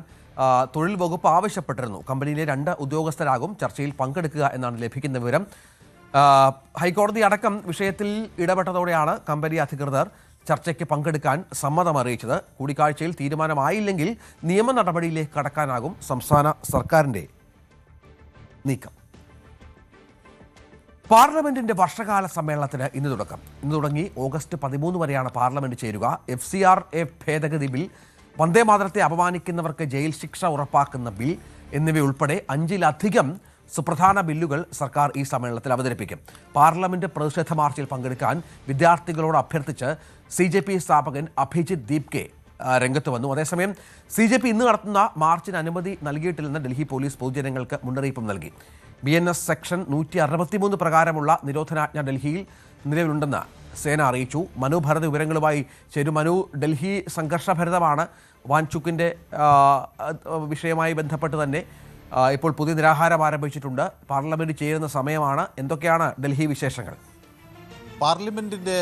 തൊഴിൽ വകുപ്പ് ആവശ്യപ്പെട്ടിരുന്നു. കമ്പനിയിലെ 2 ഉദ്യോഗസ്ഥരാകും ചർച്ചയിൽ പങ്കെടുക്കുക എന്നാണ് ലഭിക്കുന്ന വിവരം. ഹൈക്കോടതി അടക്കം വിഷയത്തിൽ ഇടപെട്ടതോടെയാണ് കമ്പനി അധികൃതർ ചർച്ചയ്ക്ക് പങ്കെടുക്കാൻ സമ്മതം അറിയിച്ചത്. കൂടിക്കാഴ്ചയിൽ തീരുമാനമായില്ലെങ്കിൽ നിയമ നടപടിയിലേക്ക് കടക്കാനാകും സംസ്ഥാന സർക്കാരിൻ്റെ നീക്കം. പാർലമെന്റിന്റെ വർഷകാല സമ്മേളനത്തിന് ഇന്ന് തുടക്കം. ഇന്ന് തുടങ്ങി ഓഗസ്റ്റ് 13 വരെയാണ് പാർലമെന്റ് ചേരുക. FCRA ഭേദഗതി ബിൽ, വന്ദേമാതരത്തെ അപമാനിക്കുന്നവർക്ക് ജയിൽ ശിക്ഷ ഉറപ്പാക്കുന്ന ബിൽ എന്നിവയുൾപ്പെടെ 5-ലധികം സുപ്രധാന ബില്ലുകൾ സർക്കാർ ഈ സമ്മേളനത്തിൽ അവതരിപ്പിക്കും. പാർലമെന്റ് പ്രതിഷേധ മാർച്ചിൽ പങ്കെടുക്കാൻ വിദ്യാർത്ഥികളോട് അഭ്യർത്ഥിച്ച് CJP സ്ഥാപകൻ അഭിജിത്ത് ദീപ്കെ രംഗത്ത് വന്നു. അതേസമയം CJP ഇന്ന് നടത്തുന്ന മാർച്ചിന് അനുമതി നൽകിയിട്ടില്ലെന്ന് ഡൽഹി പോലീസ് പൊതുജനങ്ങൾക്ക് മുന്നറിയിപ്പും നൽകി. BNS സെക്ഷൻ 163 പ്രകാരമുള്ള നിരോധനാജ്ഞ ഡൽഹിയിൽ നിലവിലുണ്ടെന്ന് സേന അറിയിച്ചു. മനു ഭരത് വിവരങ്ങളുമായി ചേരും. മനു, ഡൽഹി സംഘർഷഭരിതമാണ്. വാൻചുക്കിൻ്റെ വിഷയവുമായി ബന്ധപ്പെട്ട് തന്നെ ഇപ്പോൾ പുതിയ നിരാഹാരം ആരംഭിച്ചിട്ടുണ്ട്. പാർലമെന്റ് ചേരുന്ന സമയമാണ്. എന്തൊക്കെയാണ് ഡൽഹി വിശേഷങ്ങൾ? പാർലമെന്റിന്റെ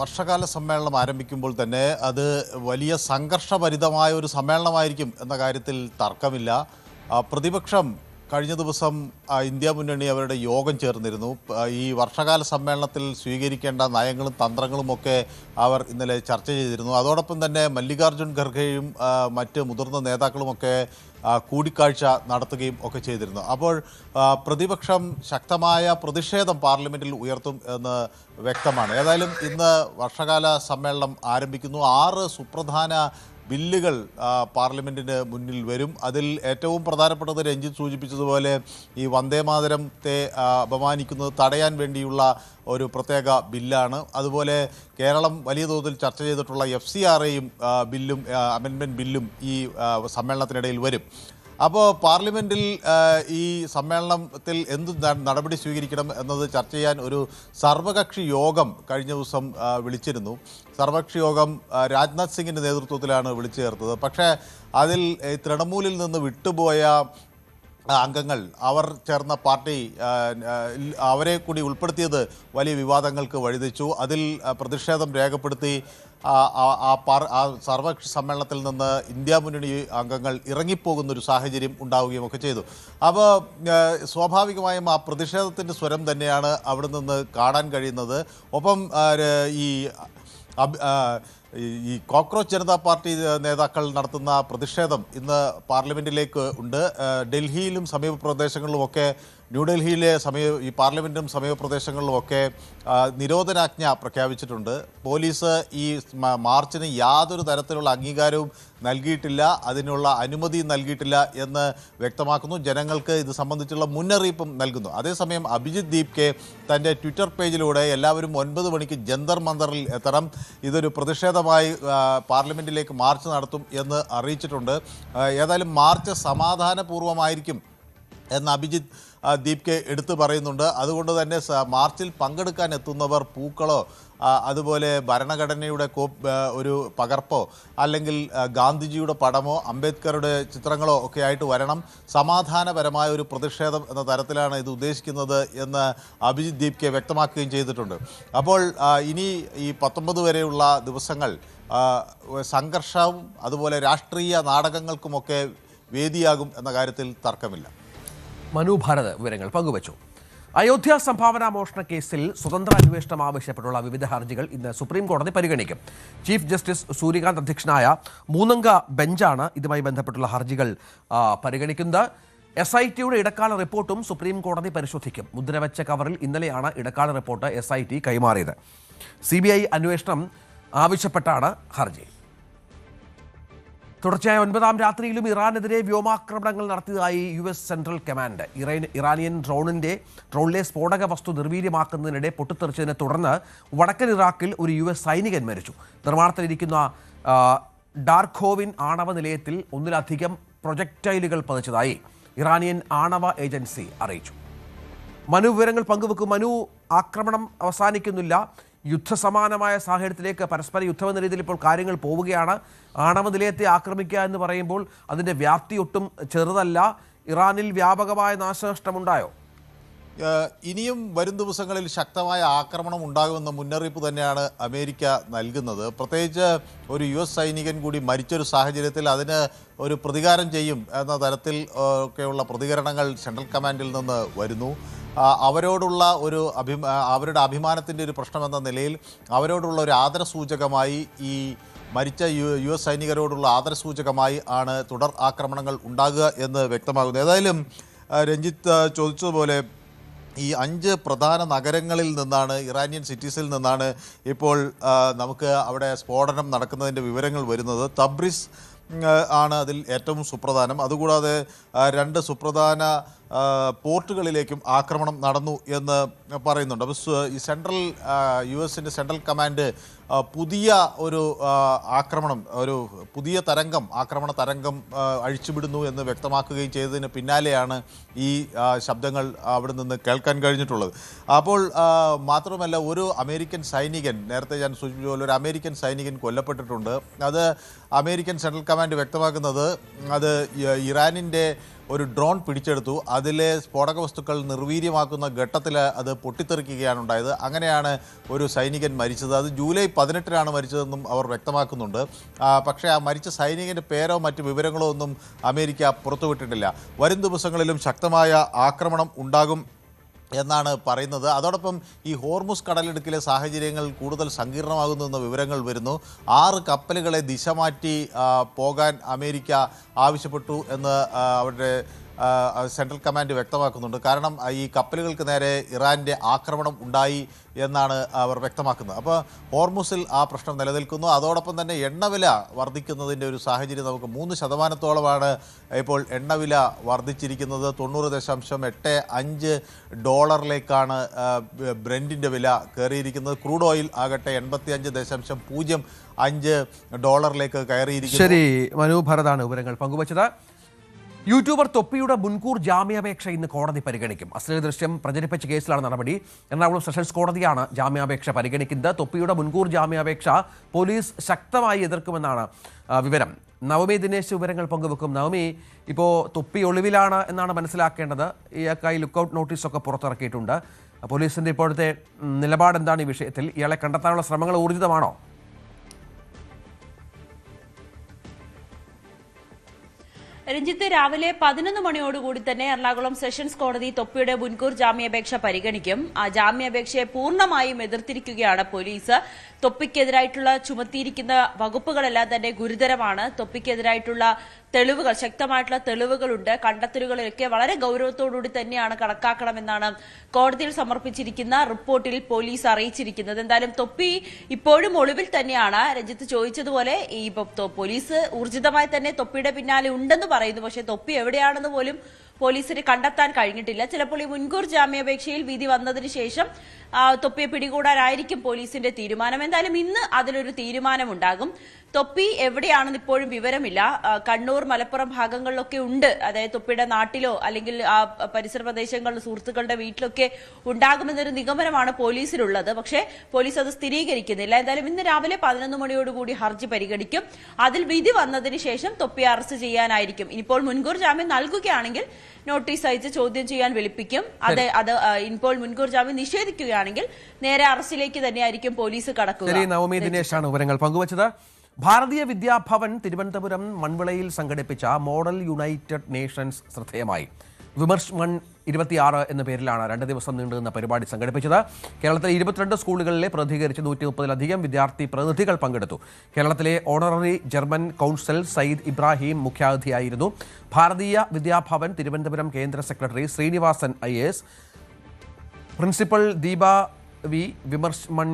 വർഷകാല സമ്മേളനം ആരംഭിക്കുമ്പോൾ തന്നെ അത് വലിയ സംഘർഷഭരിതമായ ഒരു സമ്മേളനമായിരിക്കും എന്ന കാര്യത്തിൽ തർക്കമില്ല. പ്രതിപക്ഷം കഴിഞ്ഞ ദിവസം ഇന്ത്യ മുന്നണി അവരുടെ യോഗം ചേർന്നിരുന്നു. ഈ വർഷകാല സമ്മേളനത്തിൽ സ്വീകരിക്കേണ്ട നയങ്ങളും തന്ത്രങ്ങളുമൊക്കെ അവർ ഇന്നലെ ചർച്ച ചെയ്തിരുന്നു. അതോടൊപ്പം തന്നെ മല്ലികാർജ്ജുൻ ഖർഗെയും മറ്റ് മുതിർന്ന നേതാക്കളുമൊക്കെ കൂടിക്കാഴ്ച നടത്തുകയും ഒക്കെ ചെയ്തിരുന്നു. അപ്പോൾ പ്രതിപക്ഷം ശക്തമായ പ്രതിഷേധം പാർലമെൻറ്റിൽ ഉയർത്തും എന്ന് വ്യക്തമാണ്. ഏതായാലും ഇന്ന് വർഷകാല സമ്മേളനം ആരംഭിക്കുന്നു. 6 സുപ്രധാന ബില്ലുകൾ പാർലമെൻറ്റിന് മുന്നിൽ വരും. അതിൽ ഏറ്റവും പ്രധാനപ്പെട്ടത് രഞ്ജിത്ത് സൂചിപ്പിച്ചതുപോലെ ഈ വന്ദേമാതരത്തെ അപമാനിക്കുന്നത് തടയാൻ വേണ്ടിയുള്ള ഒരു പ്രത്യേക ബില്ലാണ്. അതുപോലെ കേരളം വലിയ തോതിൽ ചർച്ച ചെയ്തിട്ടുള്ള FCRAയും ബില്ലും അമെൻമെൻറ്റ് ബില്ലും ഈ സമ്മേളനത്തിനിടയിൽ വരും. അപ്പോൾ പാർലമെൻറ്റിൽ ഈ സമ്മേളനത്തിൽ എന്ത് നടപടി സ്വീകരിക്കണം എന്നത് ചർച്ച ചെയ്യാൻ ഒരു സർവകക്ഷി യോഗം കഴിഞ്ഞ ദിവസം വിളിച്ചിരുന്നു. സർവകക്ഷി യോഗം രാജ്നാഥ് സിംഗിൻ്റെ നേതൃത്വത്തിലാണ് വിളിച്ചു ചേർത്തത്. പക്ഷേ അതിൽ തൃണമൂലിൽ നിന്ന് വിട്ടുപോയ അംഗങ്ങൾ അവർ ചേർന്ന പാർട്ടി അവരെ കൂടി ഉൾപ്പെടുത്തിയത് വലിയ വിവാദങ്ങൾക്ക് വഴിതെച്ചു. അതിൽ പ്രതിഷേധം രേഖപ്പെടുത്തി ആ സർവകക്ഷി സമ്മേളനത്തിൽ നിന്ന് ഇന്ത്യ മുന്നണി അംഗങ്ങൾ ഇറങ്ങിപ്പോകുന്നൊരു സാഹചര്യം ഉണ്ടാവുകയും ഒക്കെ ചെയ്തു. അപ്പോൾ സ്വാഭാവികമായും ആ പ്രതിഷേധത്തിൻ്റെ സ്വരം തന്നെയാണ് അവിടെ നിന്ന് കാണാൻ കഴിയുന്നത്. ഒപ്പം ഈ കോക്രോച്ച് ജനതാ പാർട്ടി നേതാക്കൾ നടത്തുന്ന പ്രതിഷേധം ഇന്ന് പാർലമെൻറ്റിലേക്ക് ഉണ്ട്. ഡൽഹിയിലും സമീപ പ്രദേശങ്ങളിലുമൊക്കെ ന്യൂഡൽഹിയിലെ ഈ പാർലമെൻറ്റും സമീപ പ്രദേശങ്ങളിലുമൊക്കെ നിരോധനാജ്ഞ പ്രഖ്യാപിച്ചിട്ടുണ്ട്. പോലീസ് ഈ മാർച്ചിന് യാതൊരു തരത്തിലുള്ള അംഗീകാരവും നൽകിയിട്ടില്ല, അതിനുള്ള അനുമതി നൽകിയിട്ടില്ല എന്ന് വ്യക്തമാക്കുന്നു. ജനങ്ങൾക്ക് ഇത് സംബന്ധിച്ചുള്ള മുന്നറിയിപ്പും നൽകുന്നു. അതേസമയം അഭിജിത്ത് ദീപ്കെ തൻ്റെ ട്വിറ്റർ പേജിലൂടെ എല്ലാവരും 9 മണിക്ക് ജന്തർ മന്ദറിൽ എത്തണം, ഇതൊരു പ്രതിഷേധമായി പാർലമെൻറ്റിലേക്ക് മാർച്ച് നടത്തും എന്ന് അറിയിച്ചിട്ടുണ്ട്. ഏതായാലും മാർച്ച് സമാധാനപൂർവ്വമായിരിക്കും എന്ന് അഭിജിത്ത് ദീപ്കെ എടുത്തു പറയുന്നുണ്ട്. അതുകൊണ്ട് തന്നെ മാർച്ചിൽ പങ്കെടുക്കാൻ എത്തുന്നവർ പൂക്കളോ അതുപോലെ ഭരണഘടനയുടെ ഒരു പകർപ്പോ അല്ലെങ്കിൽ ഗാന്ധിജിയുടെ പടമോ അംബേദ്കറുടെ ചിത്രങ്ങളോ ഒക്കെ ആയിട്ട് വരണം. സമാധാനപരമായ ഒരു പ്രതിഷേധം എന്ന തരത്തിലാണ് ഇത് ഉദ്ദേശിക്കുന്നത് എന്ന് അഭിജിത്ത് ദീപ്കെ വ്യക്തമാക്കുകയും ചെയ്തിട്ടുണ്ട്. അപ്പോൾ ഇനി ഈ 19 വരെയുള്ള ദിവസങ്ങൾ സംഘർഷവും അതുപോലെ രാഷ്ട്രീയ നാടകങ്ങൾക്കുമൊക്കെ വേദിയാകും എന്ന കാര്യത്തിൽ തർക്കമില്ല. മനു ഭാരത് വിവരങ്ങൾ പങ്കുവച്ചു. അയോധ്യ സംഭാവന മോഷണ കേസിൽ സ്വതന്ത്ര അന്വേഷണം ആവശ്യപ്പെട്ടുള്ള വിവിധ ഹർജികൾ ഇന്ന് സുപ്രീം കോടതി പരിഗണിക്കും. ചീഫ് ജസ്റ്റിസ് സൂര്യകാന്ത് അധ്യക്ഷനായ 3-അംഗ ബെഞ്ചാണ് ഇതുമായി ബന്ധപ്പെട്ടുള്ള ഹർജികൾ പരിഗണിക്കുന്നത്. SITയുടെ ഇടക്കാല റിപ്പോർട്ടും സുപ്രീം കോടതി പരിശോധിക്കും. മുദ്രവെച്ച കവറിൽ ഇന്നലെയാണ് ഇടക്കാല റിപ്പോർട്ട് SIT കൈമാറിയത്. CBI അന്വേഷണം ആവശ്യപ്പെട്ടാണ് ഹർജി. തുടർച്ചയായ 9-ാം രാത്രിയിലും ഇറാനെതിരെ വ്യോമാക്രമണങ്ങൾ നടത്തിയതായി US സെൻട്രൽ കമാൻഡ്. ഇറാനിയൻ ഡ്രോണിലെ സ്ഫോടക വസ്തു നിർവീര്യമാക്കുന്നതിനിടെ പൊട്ടിത്തെറിച്ചതിനെ തുടർന്ന് വടക്കൻ ഇറാഖിൽ ഒരു US സൈനികൻ മരിച്ചു. നിർമ്മാണത്തിലിരിക്കുന്ന ഡാർഖോവിൻ ആണവ നിലയത്തിൽ 1-ലധികം പ്രൊജക്ടൈലുകൾ പതിച്ചതായി ഇറാനിയൻ ആണവ ഏജൻസി അറിയിച്ചു. മനു വിവരങ്ങൾ പങ്കുവെക്കും. മനു, ആക്രമണം അവസാനിക്കുന്നില്ല. യുദ്ധസമാനമായ സാഹചര്യത്തിലേക്ക് പരസ്പര യുദ്ധമെന്ന രീതിയിൽ ഇപ്പോൾ കാര്യങ്ങൾ പോവുകയാണ്. ആണവ നിലയത്തെ ആക്രമിക്കുക എന്ന് പറയുമ്പോൾ അതിൻ്റെ വ്യാപ്തി ഒട്ടും ചെറുതല്ല. ഇറാനിൽ വ്യാപകമായ നാശനഷ്ടമുണ്ടായോ? ഇനിയും വരും ദിവസങ്ങളിൽ ശക്തമായ ആക്രമണം ഉണ്ടാകുമെന്ന മുന്നറിയിപ്പ് തന്നെയാണ് അമേരിക്ക നൽകുന്നത്. പ്രത്യേകിച്ച് ഒരു US സൈനികൻ കൂടി മരിച്ചൊരു സാഹചര്യത്തിൽ അതിന് ഒരു പ്രതികാരം ചെയ്യും എന്ന തരത്തിൽ ഒക്കെയുള്ള പ്രതികരണങ്ങൾ സെൻട്രൽ കമാൻഡിൽ നിന്ന് വരുന്നു. അവരോടുള്ള അവരുടെ അഭിമാനത്തിൻ്റെ ഒരു പ്രശ്നമെന്ന നിലയിൽ അവരോടുള്ള ഒരു ആദരസൂചകമായി ഈ മരിച്ച US സൈനികരോടുള്ള ആദരസൂചകമായി ആണ് തുടർ ആക്രമണങ്ങൾ ഉണ്ടാകുക എന്ന് വ്യക്തമാകുന്നു. ഏതായാലും രഞ്ജിത്ത് ചോദിച്ചതുപോലെ ഈ 5 പ്രധാന നഗരങ്ങളിൽ നിന്നാണ്, ഇറാനിയൻ സിറ്റീസിൽ നിന്നാണ് ഇപ്പോൾ നമുക്ക് അവിടെ സ്ഫോടനം നടക്കുന്നതിൻ്റെ വിവരങ്ങൾ വരുന്നത്. തബ്രിസ് ആണ് അതിൽ ഏറ്റവും സുപ്രധാനം. അതുകൂടാതെ 2 സുപ്രധാന പോർട്ടുകളിലേക്കും ആക്രമണം നടന്നു എന്ന് പറയുന്നുണ്ട്. അപ്പോൾ ഈ US സെൻട്രൽ കമാൻഡ് പുതിയ ഒരു പുതിയ ആക്രമണ തരംഗം അഴിച്ചുവിടുന്നു എന്ന് വ്യക്തമാക്കുകയും ചെയ്തതിന് പിന്നാലെയാണ് ഈ ശബ്ദങ്ങൾ അവിടെ നിന്ന് കേൾക്കാൻ കഴിഞ്ഞിട്ടുള്ളത്. അപ്പോൾ മാത്രമല്ല, ഒരു അമേരിക്കൻ സൈനികൻ, നേരത്തെ ഞാൻ സൂചിപ്പിച്ച പോലെ ഒരു അമേരിക്കൻ സൈനികൻ കൊല്ലപ്പെട്ടിട്ടുണ്ട്. അത് അമേരിക്കൻ സെൻട്രൽ കമാൻഡ് വ്യക്തമാക്കുന്നത് അത് ഇറാനിൻ്റെ ഒരു ഡ്രോൺ പിടിച്ചെടുത്തു, അതിലെ സ്ഫോടക വസ്തുക്കൾ നിർവീര്യമാക്കുന്ന ഘട്ടത്തിൽ അത് പൊട്ടിത്തെറിക്കുകയാണ് ഉണ്ടായത്. അങ്ങനെയാണ് ഒരു സൈനികൻ മരിച്ചത്. അത് ജൂലൈ 18-നാണ് മരിച്ചതെന്നും അവർ വ്യക്തമാക്കുന്നുണ്ട്. പക്ഷേ ആ മരിച്ച സൈനികൻ്റെ പേരോ മറ്റ് വിവരങ്ങളോ ഒന്നും അമേരിക്ക പുറത്തുവിട്ടിട്ടില്ല. വരും ദിവസങ്ങളിലും ശക്തമായ ആക്രമണം ഉണ്ടാകും എന്നാണ് പറയുന്നത്. അതോടൊപ്പം ഈ ഹോർമുസ് കടലിടുക്കിലെ സാഹചര്യങ്ങൾ കൂടുതൽ സങ്കീർണമാകുന്നു എന്ന വിവരങ്ങൾ വരുന്നു. 6 കപ്പലുകളെ ദിശ മാറ്റി പോകാൻ അമേരിക്ക ആവശ്യപ്പെട്ടു എന്ന് അവരുടെ സെൻട്രൽ കമാൻഡ് വ്യക്തമാക്കുന്നുണ്ട്. കാരണം ഈ കപ്പലുകൾക്ക് നേരെ ഇറാൻ്റെ ആക്രമണം ഉണ്ടായി എന്നാണ് അവർ വ്യക്തമാക്കുന്നത്. അപ്പോൾ ഹോർമുസിൽ ആ പ്രശ്നം നിലനിൽക്കുന്നു. അതോടൊപ്പം തന്നെ എണ്ണവില വർദ്ധിക്കുന്നതിൻ്റെ ഒരു സാഹചര്യം നമുക്ക് 3% ഇപ്പോൾ എണ്ണവില വർദ്ധിച്ചിരിക്കുന്നത്. $90.85 ബ്രെൻഡിൻ്റെ വില കയറിയിരിക്കുന്നത്. ക്രൂഡ് ഓയിൽ ആകട്ടെ $85.05 കയറിയിരിക്കുന്നു. ശരി, മനു ഭരതാണ് വിവരങ്ങൾ പങ്കുവച്ചത്. യൂട്യൂബർ തൊപ്പിയുടെ മുൻകൂർ ജാമ്യാപേക്ഷ ഇന്ന് കോടതി പരിഗണിക്കും. അശ്ലീല ദൃശ്യം പ്രചരിപ്പിച്ച കേസിലാണ് നടപടി. എറണാകുളം സെഷൻസ് കോടതിയാണ് ജാമ്യാപേക്ഷ പരിഗണിക്കുന്നത്. തൊപ്പിയുടെ മുൻകൂർ ജാമ്യാപേക്ഷ പോലീസ് ശക്തമായി എതിർക്കുമെന്നാണ് വിവരം. നവമി ദിനേശ് വിവരങ്ങൾ പങ്കുവെക്കും. നവമി, ഇപ്പോൾ തൊപ്പി ഒളിവിലാണ് എന്നാണ് മനസ്സിലാക്കേണ്ടത്. ഇയാൾക്കായി ലുക്കൌട്ട് നോട്ടീസൊക്കെ പുറത്തിറക്കിയിട്ടുണ്ട്. പോലീസിന്റെ ഇപ്പോഴത്തെ നിലപാട് എന്താണ് ഈ വിഷയത്തിൽ? ഇയാളെ കണ്ടെത്താനുള്ള ശ്രമങ്ങൾ ഊർജിതമാണോ? രഞ്ജിത്ത്, രാവിലെ 11 മണിയോടുകൂടി തന്നെ എറണാകുളം സെഷൻസ് കോടതി തൊപ്പിയുടെ മുൻകൂർ ജാമ്യാപേക്ഷ പരിഗണിക്കും. ആ ജാമ്യാപേക്ഷയെ പൂർണ്ണമായും എതിർത്തിരിക്കുകയാണ് പോലീസ്. തൊപ്പിക്കെതിരായിട്ടുള്ള ചുമത്തിയിരിക്കുന്ന വകുപ്പുകളെല്ലാം തന്നെ ഗുരുതരമാണ്. തൊപ്പിക്കെതിരായിട്ടുള്ള തെളിവുകൾ, ശക്തമായിട്ടുള്ള തെളിവുകളുണ്ട്. കണ്ടെത്തലുകളൊക്കെ വളരെ ഗൗരവത്തോടുകൂടി തന്നെയാണ് കണക്കാക്കണമെന്നാണ് കോടതിയിൽ സമർപ്പിച്ചിരിക്കുന്ന റിപ്പോർട്ടിൽ പോലീസ് അറിയിച്ചിരിക്കുന്നത്. എന്തായാലും തൊപ്പി ഇപ്പോഴും ഒളിവിൽ തന്നെയാണ്. രഞ്ജിത്ത് ചോദിച്ചതുപോലെ ഈ പോലീസ് ഊർജിതമായി തന്നെ തൊപ്പിയുടെ പിന്നാലെ ഉണ്ടെന്ന് പറയുന്നു. പക്ഷേ തൊപ്പി എവിടെയാണെന്ന് പോലും പോലീസിന് കണ്ടെത്താൻ കഴിഞ്ഞിട്ടില്ല. ചിലപ്പോൾ ഈ മുൻകൂർ ജാമ്യാപേക്ഷയിൽ വിധി വന്നതിന് ശേഷം തൊപ്പിയെ പിടികൂടാനായിരിക്കും പോലീസിന്റെ തീരുമാനം. എന്തായാലും ഇന്ന് അതിലൊരു തീരുമാനമുണ്ടാകും. തൊപ്പി എവിടെയാണെന്ന് ഇപ്പോഴും വിവരമില്ല. കണ്ണൂർ, മലപ്പുറം ഭാഗങ്ങളിലൊക്കെ ഉണ്ട്. അതായത് തൊപ്പിയുടെ നാട്ടിലോ അല്ലെങ്കിൽ ആ പരിസര പ്രദേശങ്ങളിലെ സുഹൃത്തുക്കളുടെ വീട്ടിലൊക്കെ ഉണ്ടാകുമെന്നൊരു നിഗമനമാണ് പോലീസിലുള്ളത്. പക്ഷേ പോലീസ് അത് സ്ഥിരീകരിക്കുന്നില്ല. എന്തായാലും ഇന്ന് രാവിലെ 11 മണിയോടുകൂടി ഹർജി പരിഗണിക്കും. അതിൽ വിധി വന്നതിന് ശേഷം തൊപ്പിയെ അറസ്റ്റ് ചെയ്യാനായിരിക്കും. ഇനിയിപ്പോൾ മുൻകൂർ ജാമ്യം നൽകുകയാണെങ്കിൽ നോട്ടീസ് അയച്ച് ചോദ്യം ചെയ്യാൻ വിളിപ്പിക്കും. അത് ഇപ്പോൾ മുൻകൂർ ജാമ്യം നിഷേധിക്കുകയാണെങ്കിൽ നേരെ അറസ്റ്റിലേക്ക് തന്നെയായിരിക്കും പോലീസ് കടക്കുക. നവമി ദിനേശാണ് വിവരങ്ങൾ പങ്കുവച്ചത്. ഭാരതീയ വിദ്യാഭവൻ തിരുവനന്തപുരം മൺവിളയിൽ സംഘടിപ്പിച്ച മോഡൽ യുണൈറ്റഡ് നേഷൻസ് ശ്രദ്ധേയമായി. വിമർശ് മൺ 26 എന്ന പേരിലാണ് 2 ദിവസം നീണ്ടുനിന്ന പരിപാടി സംഘടിപ്പിച്ചത്. കേരളത്തിലെ 22 സ്കൂളുകളിലെ പ്രതിനിധീകരിച്ച് 130-ലധികം വിദ്യാർത്ഥി പ്രതിനിധികൾ പങ്കെടുത്തു. കേരളത്തിലെ honorary German council Sayyid Ibrahim മുഖ്യാതിഥിയായിരുന്നു. Bharatiya Vidya Bhavan Thiruvananthapuram കേന്ദ്ര secretary Sreenivasan IAS, principal Deepa V, Vimarsh മൺ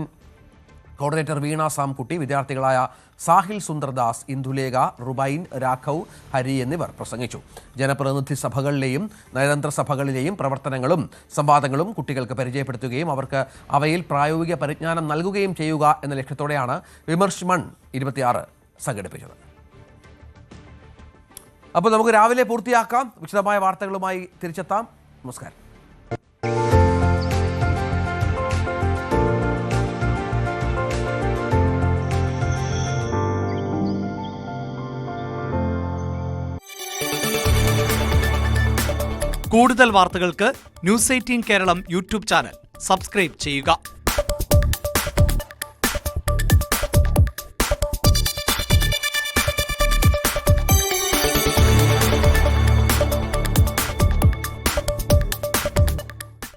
കോർഡിനേറ്റർ വീണ സാംകുട്ടി, വിദ്യാർത്ഥികളായ സാഹിൽ സുന്ദർദാസ്, ഇന്ദുലേഖ, റുബൈൻ, രാഘവ്, ഹരി എന്നിവർ പ്രസംഗിച്ചു. ജനപ്രതിനിധി സഭകളിലെയും നയതന്ത്ര സഭകളിലെയും പ്രവർത്തനങ്ങളും സംവാദങ്ങളും കുട്ടികൾക്ക് പരിചയപ്പെടുത്തുകയും അവർക്ക് അവയിൽ പ്രായോഗിക പരിജ്ഞാനം നൽകുകയും ചെയ്യുക എന്ന ലക്ഷ്യത്തോടെയാണ് വിമർശ് മൺ 26 സംഘടിപ്പിച്ചത്. അപ്പോൾ നമുക്ക് രാവിലെ പൂർത്തിയാക്കാം. വിശദമായ വാർത്തകളുമായി തിരിച്ചെത്താം. നമസ്കാരം. കൂടുതൽ വാർത്തകൾക്ക് news 18 Keralam YouTube channel subscribe ചെയ്യുക.